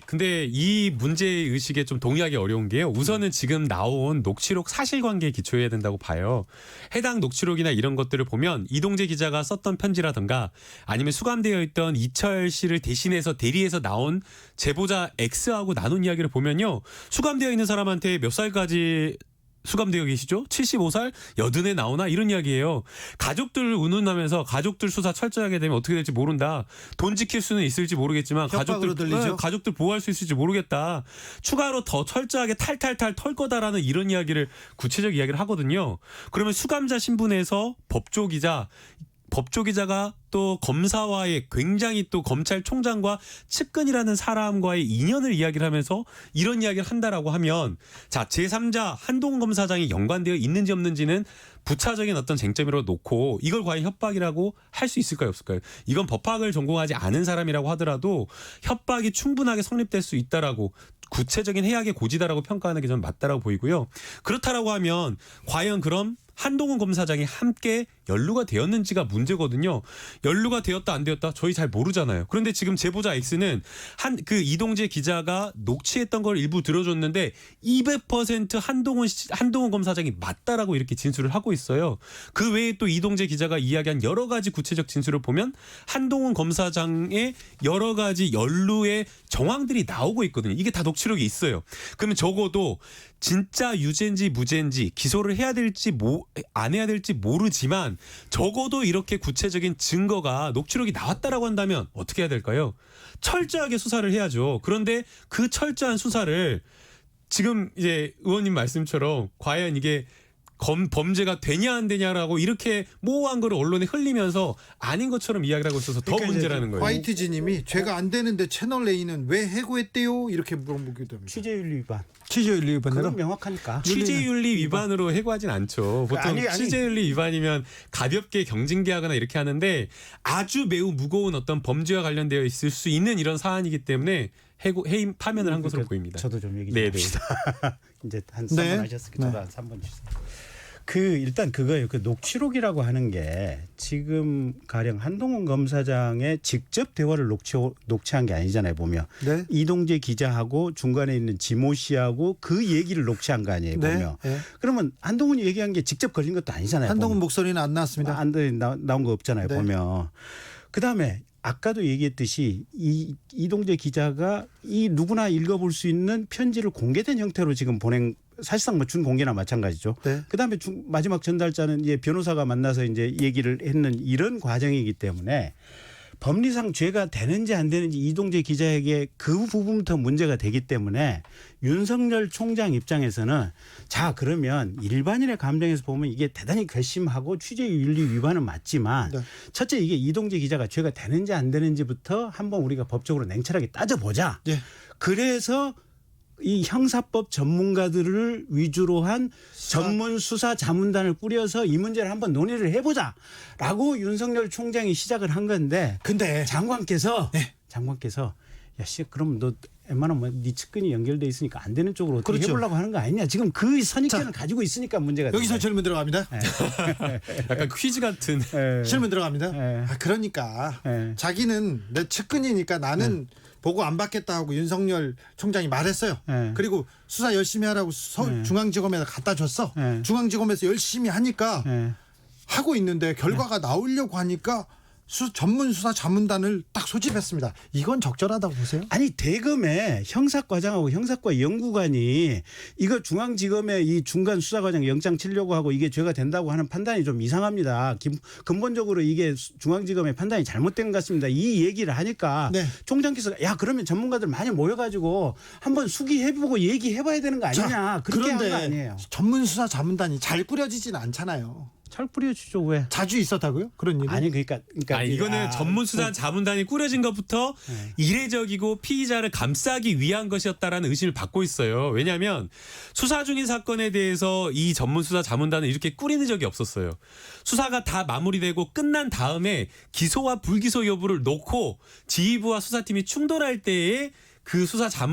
I: 근데 이 문제 의식에 좀 동의하기 어려운 게요. 우선은 지금 나온 녹취록 사실관계에 기초해야 된다고 봐요. 해당 녹취록이나 이런 것들을 보면 이동재 기자가 썼던 편지라든가 아니면 수감되어 있던 이철 씨를 대신해서 대리해서 나온 제보자 X하고 나눈 이야기를 보면요. 수감되어 있는 사람한테 몇 살까지 수감되어 계시죠? 75살? 80에 나오나? 이런 이야기예요. 가족들을 운운하면서 가족들 수사 철저하게 되면 어떻게 될지 모른다. 돈 지킬 수는 있을지 모르겠지만
A: 협박으로 들리죠?
I: 가족들 보호할 수 있을지 모르겠다. 추가로 더 철저하게 탈탈탈 털 거다라는 이런 이야기를 구체적 이야기를 하거든요. 그러면 수감자 신분에서 법조기자가 또 검사와의 굉장히 또 검찰총장과 측근이라는 사람과의 인연을 이야기를 하면서 이런 이야기를 한다라고 하면 자 제3자 한동훈 검사장이 연관되어 있는지 없는지는 부차적인 어떤 쟁점으로 놓고 이걸 과연 협박이라고 할 수 있을까요 없을까요? 이건 법학을 전공하지 않은 사람이라고 하더라도 협박이 충분하게 성립될 수 있다라고 구체적인 해악의 고지다라고 평가하는 게 저는 맞다라고 보이고요. 그렇다라고 하면 과연 그럼 한동훈 검사장이 함께 연루가 되었는지가 문제거든요. 연루가 되었다 안 되었다 저희 잘 모르잖아요. 그런데 지금 제보자 X는 그 이동재 기자가 녹취했던 걸 일부 들어줬는데 200% 한동훈 검사장이 맞다라고 이렇게 진술을 하고 있어요. 그 외에 또 이동재 기자가 이야기한 여러 가지 구체적 진술을 보면 한동훈 검사장의 여러 가지 연루의 정황들이 나오고 있거든요. 이게 다 녹취록이 있어요. 그러면 적어도 진짜 유죄인지 무죄인지 기소를 해야 될지 안 해야 될지 모르지만 적어도 이렇게 구체적인 증거가 녹취록이 나왔다라고 한다면 어떻게 해야 될까요? 철저하게 수사를 해야죠. 그런데 그 철저한 수사를 지금 이제 의원님 말씀처럼 과연 이게 범죄가 되냐 안 되냐라고 이렇게 모호한 거를 언론에 흘리면서 아닌 것처럼 이야기를 하고 있어서 더 문제라는 거예요.
A: 화이트지님이 죄가 안 되는데 채널 A는 왜 해고했대요? 이렇게 물어보기도 합니다.
H: 취재윤리 위반.
A: 취재윤리 위반으로?
H: 그건 명확하니까.
I: 취재윤리 위반으로 해고하진 않죠. 보통
H: 아니.
I: 취재윤리 위반이면 가볍게 경징계하거나 이렇게 하는데 아주 매우 무거운 어떤 범죄와 관련되어 있을 수 있는 이런 사안이기 때문에 해임 파면을 한 것으로 보입니다.
H: 저도 좀 얘기 좀 합시다. 이제 한 3분
A: 네.
H: 하셨으니까 저도 한 3분 주세요. 일단 그거예요. 그 녹취록이라고 하는 게 지금 가령 한동훈 검사장의 직접 대화를 녹취한 게 아니잖아요. 보면
A: 네.
H: 이동재 기자하고 중간에 있는 지모 씨하고 그 얘기를 녹취한 거 아니에요.
A: 네.
H: 보면
A: 네.
H: 그러면 한동훈이 얘기한 게 직접 걸린 것도 아니잖아요.
A: 한동훈
H: 보면.
A: 목소리는 안 나왔습니다.
H: 나온 거 없잖아요.
A: 네.
H: 보면 그다음에 아까도 얘기했듯이 이동재 기자가 이 누구나 읽어볼 수 있는 편지를 공개된 형태로 지금 보낸 사실상 뭐 준공개나 마찬가지죠.
A: 네.
H: 그다음에 마지막 전달자는 이제 변호사가 만나서 이제 얘기를 했는 이런 과정이기 때문에 법리상 죄가 되는지 안 되는지 이동재 기자에게 그 부분부터 문제가 되기 때문에 윤석열 총장 입장에서는 자 그러면 일반인의 감정에서 보면 이게 대단히 괘씸하고 취재윤리 위반은 맞지만
A: 네.
H: 첫째 이게 이동재 기자가 죄가 되는지 안 되는지부터 한번 우리가 법적으로 냉철하게 따져보자.
A: 예.
H: 그래서 이 형사법 전문가들을 위주로 한 전문 수사 자문단을 꾸려서 이 문제를 한번 논의를 해보자라고 윤석열 총장이 시작을 한 건데
A: 근데
H: 장관께서
A: 네.
H: 장관께서 야, 씨, 그럼 너 웬만하면 네 측근이 연결돼 있으니까 안 되는 쪽으로 어떻게
A: 그렇죠.
H: 해보려고 하는 거 아니냐. 지금 그 선입견을 가지고 있으니까 문제가
A: 여기서
H: 되는
A: 질문 들어갑니다.
I: 약간 퀴즈 같은.
H: 거예요.
A: 질문 들어갑니다.
H: 예.
A: 그러니까
H: 예.
A: 자기는 내 측근이니까 나는 보고 안 받겠다 하고 윤석열 총장이 말했어요.
H: 예.
A: 그리고 수사 열심히 하라고 서울중앙지검에서 갖다 줬어.
H: 예.
A: 중앙지검에서 열심히 하니까
H: 예.
A: 하고 있는데 결과가 나오려고 하니까 전문 수사 자문단을 딱 소집했습니다. 이건 적절하다고 보세요?
H: 아니 대검에 형사과장하고 형사과 연구관이 이거 중앙지검에 이 중간 수사과장 영장 치려고 하고 이게 죄가 된다고 하는 판단이 좀 이상합니다. 근본적으로 이게 중앙지검의 판단이 잘못된 것 같습니다. 이 얘기를 하니까
A: 네.
H: 총장께서 야 그러면 전문가들 많이 모여가지고 한번 수기해보고 얘기해봐야 되는 거 아니냐.
A: 자,
H: 그렇게 한 거
A: 그런데
H: 아니에요.
A: 전문 수사 자문단이 잘 꾸려지진 않잖아요.
H: 잘 뿌려주죠 왜?
A: 자주 있었다고요? 그런 일이?
H: 아니 그러니까
I: 아니, 이거는 전문 수사 자문단이 꾸려진 것부터 이례적이고 피의자를 감싸기 위한 것이었다라는 의심을 받고 있어요. 왜냐하면 수사 중인 사건에 대해서 이 전문 수사 자문단을 이렇게 꾸리는 적이 없었어요. 수사가 다 마무리되고 끝난 다음에 기소와 불기소 여부를 놓고 지휘부와 수사팀이 충돌할 때에 그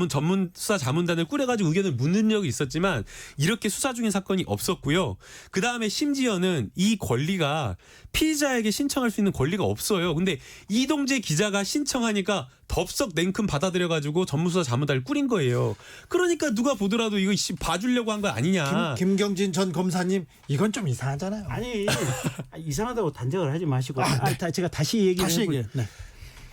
I: 전문 수사 자문단을 꾸려가지고 의견을 묻는 적이 있었지만 이렇게 수사 중인 사건이 없었고요. 그 다음에 심지어는 이 권리가 피의자에게 신청할 수 있는 권리가 없어요. 근데 이동재 기자가 신청하니까 덥석 냉큼 받아들여가지고 전문수사 자문단을 꾸린 거예요. 그러니까 누가 보더라도 이거 봐주려고 한 거 아니냐.
A: 김경진 전 검사님 이건 좀 이상하잖아요.
H: 아니 이상하다고 단정을 하지 마시고
A: 네.
H: 제가 다시 얘기를
A: 다시
H: 해볼게요.
A: 얘기해. 네.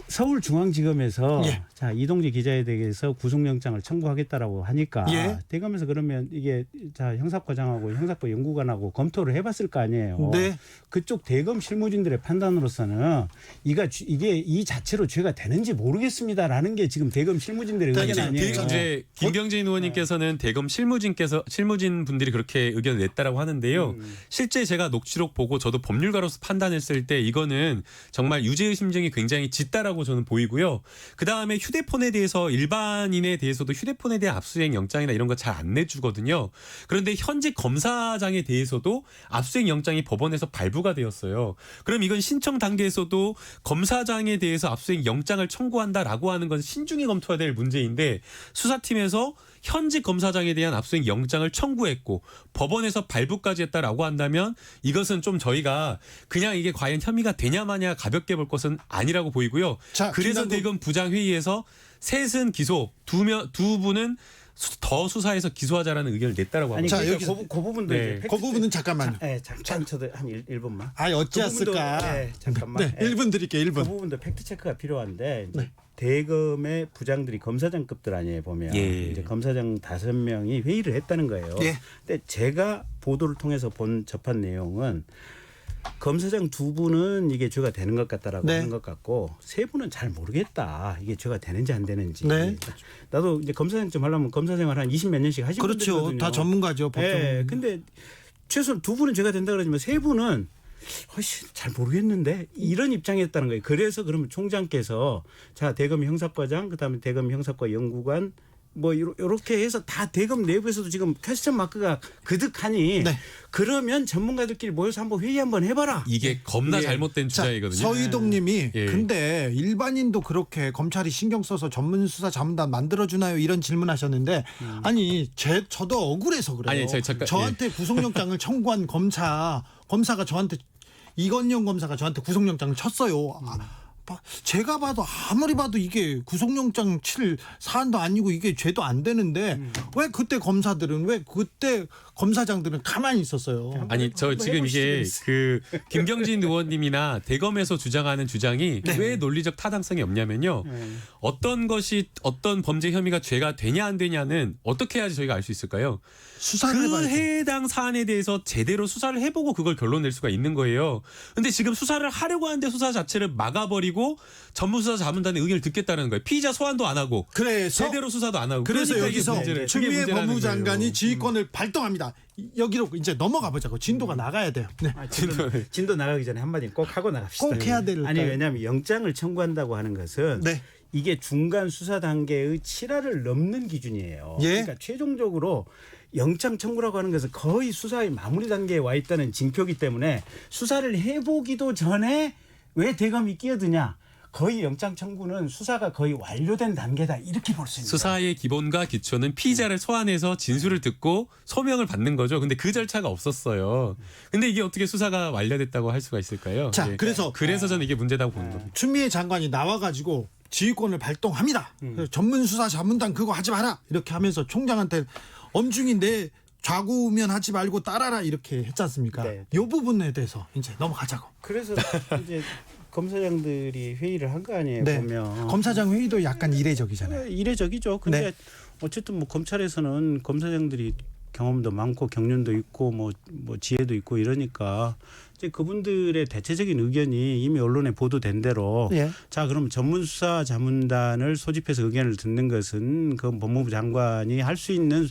H: 서울중앙지검에서
A: 예.
H: 자 이동재 기자에 대해서 구속영장을 청구하겠다라고 하니까
A: 예.
H: 대검에서 그러면 이게 자 형사과장하고 형사과 연구관하고 검토를 해봤을 거 아니에요.
A: 네.
H: 그쪽 대검 실무진들의 판단으로서는 이게 이 자체로 죄가 되는지 모르겠습니다라는 게 지금 대검 실무진들의
A: 그러니까
H: 의견 아니에요.
I: 이제 김경진 의원님께서는 대검 실무진 분들이 그렇게 의견을 냈다라고 하는데요. 실제 제가 녹취록 보고 저도 법률가로서 판단했을 때 이거는 정말 유죄의 심정이 굉장히 짙다라고 저는 보이고요. 그 다음에 휴대폰에 대해서 일반인에 대해서도 휴대폰에 대한 압수수색 영장이나 이런 거 잘 안 내주거든요. 그런데 현직 검사장에 대해서도 압수수색 영장이 법원에서 발부가 되었어요. 그럼 이건 신청 단계에서도 검사장에 대해서 압수수색 영장을 청구한다라고 하는 건 신중히 검토해야 될 문제인데 수사팀에서 현직 검사장에 대한 압수수색 영장을 청구했고 법원에서 발부까지 했다라고 한다면 이것은 좀 저희가 그냥 이게 과연 혐의가 되냐 마냐 가볍게 볼 것은 아니라고 보이고요.
A: 자,
I: 그래서
A: 김남국-
I: 대검 부장회의에서 셋은 기소, 두 분은 더 수사해서 기소하자라는 의견을 냈다라고
H: 아니
I: 합니다.
A: 자,
H: 그러니까
A: 여기서-
H: 그 부분도
I: 네.
H: 이제
A: 그 부분은 잠깐만요.
H: 잠깐 저도 한 1분만.
A: 아니 어찌했을까?
H: 네, 잠깐만.
A: 네, 1분 드릴게요.
H: 그
A: 1분.
H: 부분도 팩트 체크가 필요한데
A: 네.
H: 대검의 부장들이 검사장급들 아니에요 보면
I: 예.
H: 이제 검사장 5명이 회의를 했다는 거예요.
A: 예.
H: 근데 제가 보도를 통해서 접한 내용은 검사장 2분은 이게 죄가 되는 것 같다라고
A: 네.
H: 하는 것 같고 3분은 잘 모르겠다 이게 죄가 되는지 안 되는지.
A: 네.
H: 나도 이제 검사장 좀 하려면 검사생활 한 20몇 년씩 하신
A: 그렇죠.
H: 분들이거든요.
A: 다 전문가죠. 보통.
H: 예. 근데 최소한 2분은 죄가 된다 그러지만 3분은 잘 모르겠는데 이런 입장이었다는 거예요. 그래서 그러면 총장께서 자 대검 형사과장 그다음에 대검 형사과 연구관 뭐 이렇게 해서 다 대검 내부에서도 지금 퀘스천 마크가 그득하니
A: 네.
H: 그러면 전문가들끼리 모여서 한번 회의 한번 해봐라.
I: 이게 겁나
H: 예.
I: 잘못된
A: 자,
I: 주장이거든요.
A: 서희동님이
I: 예.
A: 근데 일반인도 그렇게 검찰이 신경 써서 전문 수사 자문단 만들어주나요? 이런 질문하셨는데 아니 저도 억울해서 그래요.
I: 아니, 잠깐,
A: 저한테 구속영장을 청구한 검사가 저한테 이건영 검사가 저한테 구속영장을 쳤어요. 제가 봐도 아무리 봐도 이게 구속영장 칠 사안도 아니고 이게 죄도 안 되는데 왜 그때 검사장들은 가만히 있었어요.
I: 아니 저 지금 이게 그 김경진 의원님이나 대검에서 주장하는 주장이
A: 네.
I: 왜 논리적 타당성이 없냐면요. 어떤 범죄 혐의가 죄가 되냐 안 되냐는 어떻게 해야지 저희가 알 수 있을까요?
A: 수사를
I: 그
A: 해봐야죠.
I: 해당 사안에 대해서 제대로 수사를 해보고 그걸 결론 낼 수가 있는 거예요. 근데 지금 수사를 하려고 하는데 수사 자체를 막아버리고 전문수사 자문단의 의견을 듣겠다는 거예요. 피의자 소환도 안 하고
A: 그래서
I: 제대로 수사도 안 하고.
A: 그래서
I: 그러니까 이게
A: 여기서
I: 문제를- 그게
A: 추미애
I: 문제라는
A: 법무부 장관이
I: 거예요.
A: 지휘권을 발동합니다. 여기로 이제 넘어가 보자고. 진도가 나가야 돼요. 네.
H: 진도 나가기 전에 한마디 꼭 하고 나갑시다.
A: 꼭 해야 될까요?
H: 아니 왜냐하면 영장을 청구한다고 하는 것은
A: 네.
H: 이게 중간 수사 단계의 7화를 넘는 기준이에요.
A: 예.
H: 그러니까 최종적으로 영장 청구라고 하는 것은 거의 수사의 마무리 단계에 와 있다는 징표기 때문에 수사를 해보기도 전에 왜 대검이 끼어드냐. 거의 영장 청구는 수사가 거의 완료된 단계다 이렇게 볼 수 있는
I: 수사의 기본과 기초는 피의자를 소환해서 진술을 듣고 소명을 받는 거죠. 근데 그 절차가 없었어요. 근데 이게 어떻게 수사가 완료됐다고 할 수가 있을까요?
A: 자,
I: 예.
A: 그래서
I: 저는 이게 문제다고 보는 겁니다.
A: 추미애 장관이 나와가지고 지휘권을 발동합니다. 그래서 전문 수사 자문단 그거 하지 마라 이렇게 하면서 총장한테 엄중히 내 좌고우면 하지 말고 따라라 이렇게 했지 않습니까?
H: 네.
A: 이 부분에 대해서 이제 넘어가자고.
H: 그래서 이제 검사장들이 회의를 한 거 아니에요.
A: 네.
H: 보면
A: 검사장 회의도 약간 이례적이잖아요.
H: 이례적이죠. 근데
A: 네.
H: 어쨌든 뭐 검찰에서는 검사장들이 경험도 많고 경륜도 있고 뭐 지혜도 있고 이러니까 이제 그분들의 대체적인 의견이 이미 언론에 보도된 대로
A: 예.
H: 자 그럼 전문수사 자문단을 소집해서 의견을 듣는 것은 그 법무부 장관이 할 수 있는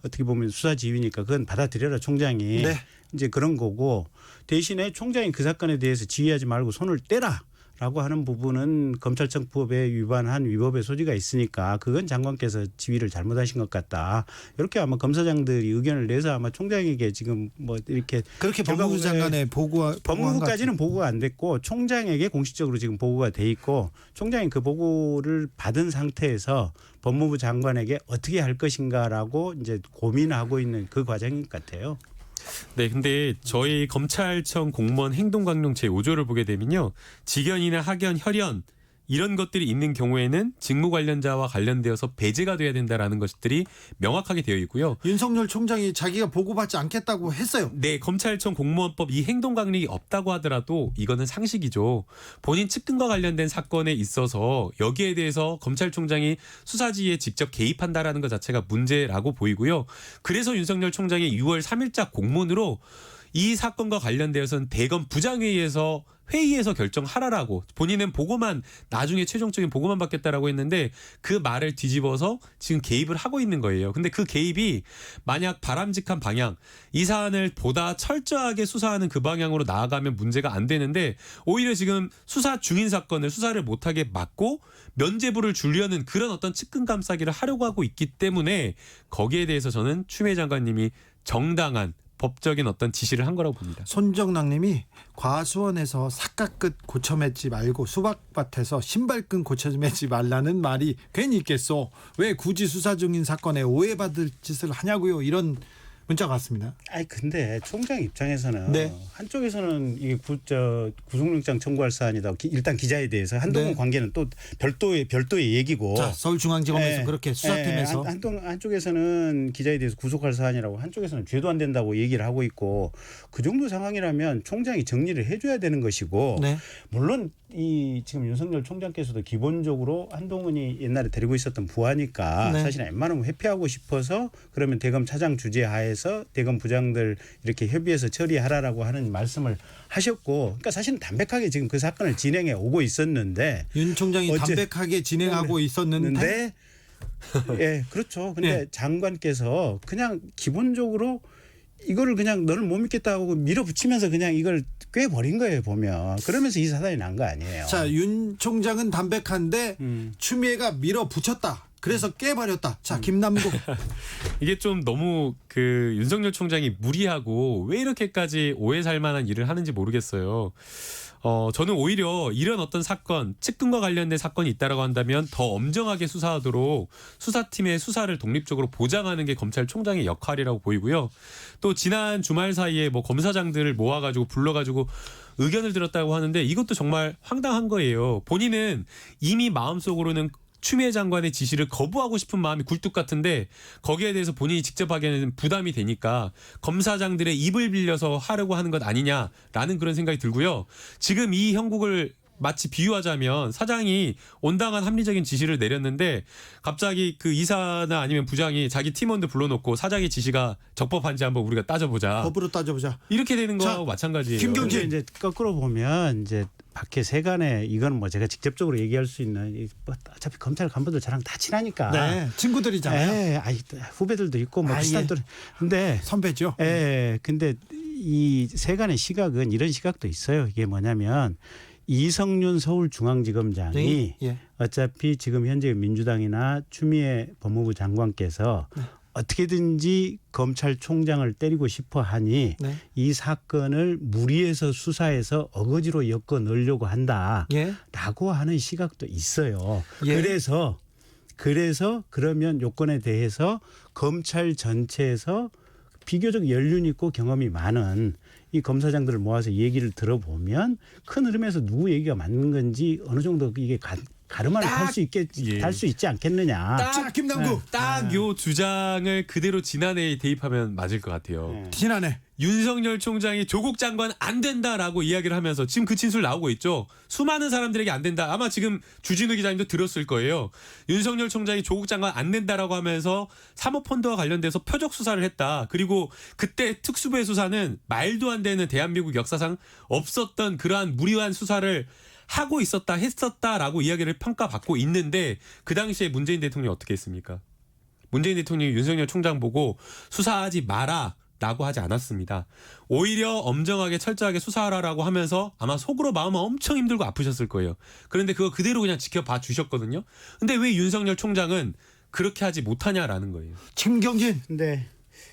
H: 어떻게 보면 수사 지휘니까 그건 받아들여라 총장이
A: 네.
H: 이제 그런 거고 대신에 총장이 그 사건에 대해서 지휘하지 말고 손을 떼라. 라고 하는 부분은 검찰청법에 위반한 위법의 소지가 있으니까 그건 장관께서 지휘를 잘못하신 것 같다. 이렇게 아마 검사장들이 의견을 내서 아마 총장에게 지금 뭐 이렇게
A: 그렇게 법무부 장관에
H: 법무부까지는 보고가 안 됐고 총장에게 공식적으로 지금 보고가 돼 있고 총장이 그 보고를 받은 상태에서 법무부 장관에게 어떻게 할 것인가라고 이제 고민하고 있는 그 과정인 것 같아요.
I: 네, 근데 저희 검찰청 공무원 행동강령 제5조를 보게 되면요. 직연이나 학연, 혈연 이런 것들이 있는 경우에는 직무 관련자와 관련되어서 배제가 돼야 된다라는 것들이 명확하게 되어 있고요.
A: 윤석열 총장이 자기가 보고받지 않겠다고 했어요.
I: 네, 검찰청 공무원법 이 행동강령이 없다고 하더라도 이거는 상식이죠. 본인 측근과 관련된 사건에 있어서 여기에 대해서 검찰총장이 수사지휘에 직접 개입한다라는 것 자체가 문제라고 보이고요. 그래서 윤석열 총장이 6월 3일자 공문으로 이 사건과 관련되어서는 대검 부장회의에서 결정하라라고 본인은 보고만 나중에 최종적인 보고만 받겠다라고 했는데 그 말을 뒤집어서 지금 개입을 하고 있는 거예요. 근데 그 개입이 만약 바람직한 방향 이 사안을 보다 철저하게 수사하는 그 방향으로 나아가면 문제가 안 되는데 오히려 지금 수사 중인 사건을 수사를 못하게 막고 면죄부를 주려는 그런 어떤 측근 감싸기를 하려고 하고 있기 때문에 거기에 대해서 저는 추미애 장관님이 정당한 법적인 어떤 지시를 한 거라고 봅니다.
A: 손정락님이 과수원에서 삿갓끝 고쳐 맺지 말고 수박밭에서 신발끈 고쳐 맺지 말라는 말이 괜히 있겠소. 왜 굳이 수사 중인 사건에 오해받을 짓을 하냐고요. 이런 문자가 왔습니다.
H: 아니 근데 총장 입장에서는
A: 네.
H: 한쪽에서는 이게 구속영장 청구할 사안이다. 일단 기자에 대해서 한동훈
A: 네.
H: 관계는 또 별도의 얘기고.
A: 자, 서울중앙지검에서
H: 네.
A: 그렇게 수사팀에서
H: 한쪽에서는 기자에 대해서 구속할 사안이라고 한쪽에서는 죄도 안 된다고 얘기를 하고 있고 그 정도 상황이라면 총장이 정리를 해줘야 되는 것이고
A: 네.
H: 물론 이 지금 윤석열 총장께서도 기본적으로 한동훈이 옛날에 데리고 있었던 부하니까
A: 네.
H: 사실 웬만하면 회피하고 싶어서 그러면 대검 차장 주재하에서 대검 부장들 이렇게 협의해서 처리하라라고 하는 말씀을 하셨고 그러니까 사실은 담백하게 지금 그 사건을 진행해 오고 있었는데
A: 윤 총장이 담백하게 진행하고 있었는데
H: 예, 그렇죠. 근데
A: 네.
H: 장관께서 그냥 기본적으로 이거를 그냥 너를 못 믿겠다고 밀어붙이면서 그냥 이걸 꿰버린 거예요 보면. 그러면서 이 사단이 난 거 아니에요.
A: 자, 윤 총장은 담백한데 추미애가 밀어붙였다. 그래서 깨버렸다. 자, 김남국.
I: 이게 좀 너무 그 윤석열 총장이 무리하고 왜 이렇게까지 오해 살 만한 일을 하는지 모르겠어요. 저는 오히려 이런 어떤 사건, 측근과 관련된 사건이 있다라고 한다면 더 엄정하게 수사하도록 수사팀의 수사를 독립적으로 보장하는 게 검찰총장의 역할이라고 보이고요. 또 지난 주말 사이에 뭐 검사장들을 모아가지고 불러가지고 의견을 들었다고 하는데 이것도 정말 황당한 거예요. 본인은 이미 마음속으로는 추미애 장관의 지시를 거부하고 싶은 마음이 굴뚝 같은데 거기에 대해서 본인이 직접 하기에는 부담이 되니까 검사장들의 입을 빌려서 하려고 하는 것 아니냐라는 그런 생각이 들고요. 지금 이 형국을 마치 비유하자면 사장이 온당한 합리적인 지시를 내렸는데 갑자기 그 이사나 아니면 부장이 자기 팀원들 불러놓고 사장의 지시가 적법한지 한번 우리가 따져보자.
A: 법으로 따져보자.
I: 이렇게 되는 거하고 마찬가지예요.
A: 김경진.
H: 이제 거꾸로 보면 이제 밖에 세간에 이건 뭐 제가 직접적으로 얘기할 수 있는 뭐 어차피 검찰 간부들 저랑 다 친하니까.
A: 네, 친구들이잖아요.
H: 예, 후배들도 있고 뭐 비슷한
A: 예.
H: 또래. 근데
A: 선배죠.
H: 예, 근데 이 세간의 시각은 이런 시각도 있어요. 이게 뭐냐면 이성윤 서울중앙지검장이
A: 예.
H: 어차피 지금 현재 민주당이나 추미애 법무부 장관께서 어떻게든지 검찰총장을 때리고 싶어 하니
A: 네.
H: 이 사건을 무리해서 수사해서 어거지로 엮어 넣으려고 한다라고
A: 예.
H: 하는 시각도 있어요.
A: 예.
H: 그래서 그러면 요건에 대해서 검찰 전체에서 비교적 연륜 있고 경험이 많은 이 검사장들을 모아서 얘기를 들어보면 큰 흐름에서 누구 얘기가 맞는 건지 어느 정도 이게 가름을 할 수 있지 않겠느냐.
A: 자, 김남국.
I: 딱 요 주장을 그대로 지난해에 대입하면 맞을 것 같아요.
H: 네.
A: 지난해
I: 윤석열 총장이 조국 장관 안 된다라고 이야기를 하면서 지금 그 진술 나오고 있죠. 수많은 사람들에게 안 된다. 아마 지금 주진우 기자님도 들었을 거예요. 윤석열 총장이 조국 장관 안 된다라고 하면서 사모펀드와 관련돼서 표적 수사를 했다. 그리고 그때 특수부의 수사는 말도 안 되는 대한민국 역사상 없었던 그러한 무리한 수사를 하고 있었다 했었다라고 이야기를 평가받고 있는데 그 당시에 문재인 대통령이 어떻게 했습니까? 문재인 대통령이 윤석열 총장 보고 수사하지 마라 라고 하지 않았습니다. 오히려 엄정하게 철저하게 수사하라라고 하면서 아마 속으로 마음은 엄청 힘들고 아프셨을 거예요. 그런데 그거 그대로 그냥 지켜봐 주셨거든요. 근데 왜 윤석열 총장은 그렇게 하지 못하냐라는 거예요.
A: 김경진.
H: 근데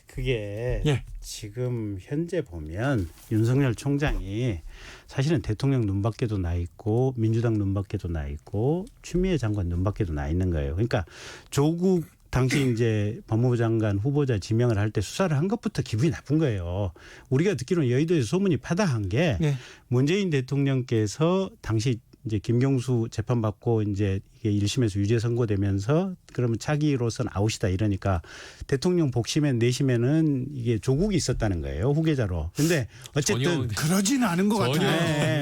H: 그게
A: 예.
H: 지금 현재 보면 윤석열 총장이 사실은 대통령 눈밖에도 나 있고 민주당 눈밖에도 나 있고 추미애 장관 눈밖에도 나 있는 거예요. 그러니까 조국 당시 이제 법무부 장관 후보자 지명을 할 때 수사를 한 것부터 기분이 나쁜 거예요. 우리가 듣기로는 여의도에서 소문이 파다한 게
A: 예.
H: 문재인 대통령께서 당시 이제 김경수 재판받고 이제 이게 1심에서 유죄 선고되면서 그러면 차기로서는 아웃이다 이러니까 대통령 복심에 내심에는 이게 조국이 있었다는 거예요. 후계자로. 근데 어쨌든
I: 전혀
A: 그러지는 않은 것
I: 전혀.
A: 같아요.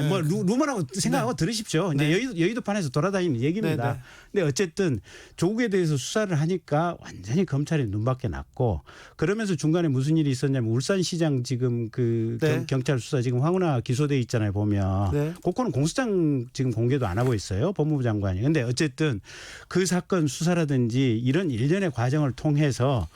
H: 네, 뭐 루머라고 생각하고 들으십시오. 이제 여의도판에서 돌아다니는 얘기입니다.
A: 네, 네.
H: 근데 어쨌든 조국에 대해서 수사를 하니까 완전히 검찰이 눈밖에 났고 그러면서 중간에 무슨 일이 있었냐면 울산시장 지금 그
A: 네.
H: 경찰 수사 지금 황운하 기소돼 있잖아요. 보면
A: 네.
H: 그거는 공소장 지금 공개도 안 하고 있어요. 법무부 장관이. 근데 어쨌든 그 사건 수사라든지 이런 일련의 과정을 통해서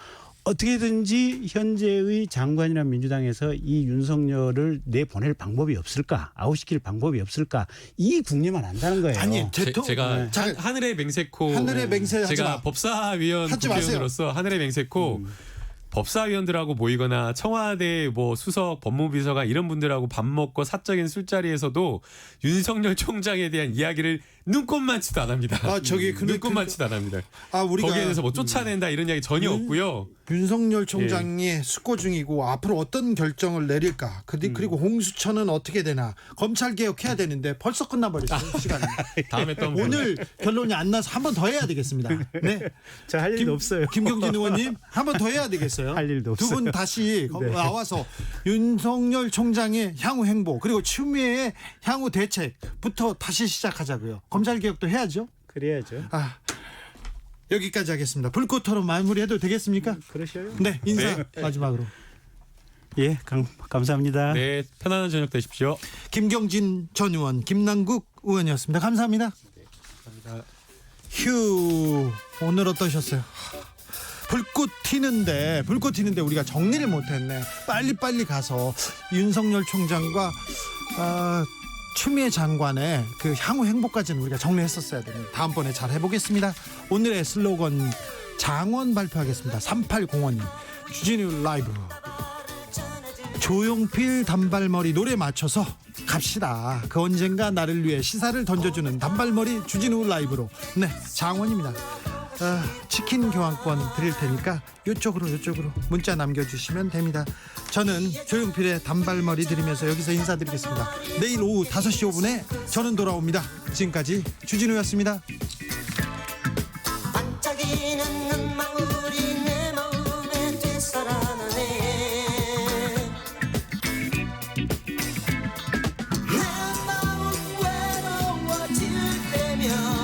H: 어떻게든지 현재의 장관이나 민주당에서 이 윤석열을 내보낼 방법이 없을까? 아웃시킬 방법이 없을까? 이 궁리만 한다는 거예요.
A: 아니,
I: 제가
A: 자,
I: 하늘의 맹세코
A: 하늘의 맹세 하지
I: 제가
A: 마.
I: 법사위원
A: 하지 마세요.
I: 국회의원으로서 하늘의 맹세코 법사위원들하고 모이거나 청와대 뭐 수석 법무비서관 이런 분들하고 밥 먹고 사적인 술자리에서도 윤석열 총장에 대한 이야기를 눈꼽만치도 안 합니다.
A: 아, 저기
I: 눈꼽만치도 안 합니다.
A: 아, 우리가
I: 거기에 대해서 뭐 쫓아낸다 이런 이야기 전혀 없고요.
A: 윤석열 총장이 숙고 중이고 앞으로 어떤 결정을 내릴까? 그리고 홍수천은 어떻게 되나? 검찰 개혁해야 되는데 벌써 끝나버렸어요. 시간이.
I: 다음에 또 한번
A: 오늘 결론이 안 나서 한 번 더 해야 되겠습니다. 네.
H: 저 할 일도 없어요.
A: 김경진 의원님 한 번 더 해야 되겠어요.
H: 할 일도
A: 두 분
H: 없어요.
A: 다시
H: 네.
A: 나와서 윤석열 총장의 향후 행보 그리고 추미애의 향후 대책부터 다시 시작하자고요. 검찰 개혁도 해야죠.
H: 그래야죠.
A: 아, 여기까지 하겠습니다. 불꽃 토론 마무리해도 되겠습니까?
H: 그러셔요.
A: 네, 인사
I: 네.
A: 마지막으로.
H: 예, 감사합니다.
I: 네, 편안한 저녁 되십시오.
A: 김경진 전 의원, 김남국 의원이었습니다. 감사합니다.
I: 감사합니다.
A: 휴, 오늘 어떠셨어요? 불꽃 튀는데 우리가 정리를 못했네. 빨리 가서 윤석열 총장과 추미애 장관의 그 향후 행보까지는 우리가 정리했었어야 됩니다. 다음번에 잘 해보겠습니다. 오늘의 슬로건 장원 발표하겠습니다. 3805님 주진우 라이브 조용필 단발머리 노래 맞춰서 갑시다. 그 언젠가 나를 위해 시사를 던져주는 단발머리 주진우 라이브로. 네, 장원입니다. 치킨 교환권 드릴 테니까 이쪽으로 문자 남겨주시면 됩니다. 저는 조용필의 단발머리 들으면서 여기서 인사드리겠습니다. 내일 오후 5시 5분에 저는 돌아옵니다. 지금까지 주진우였습니다.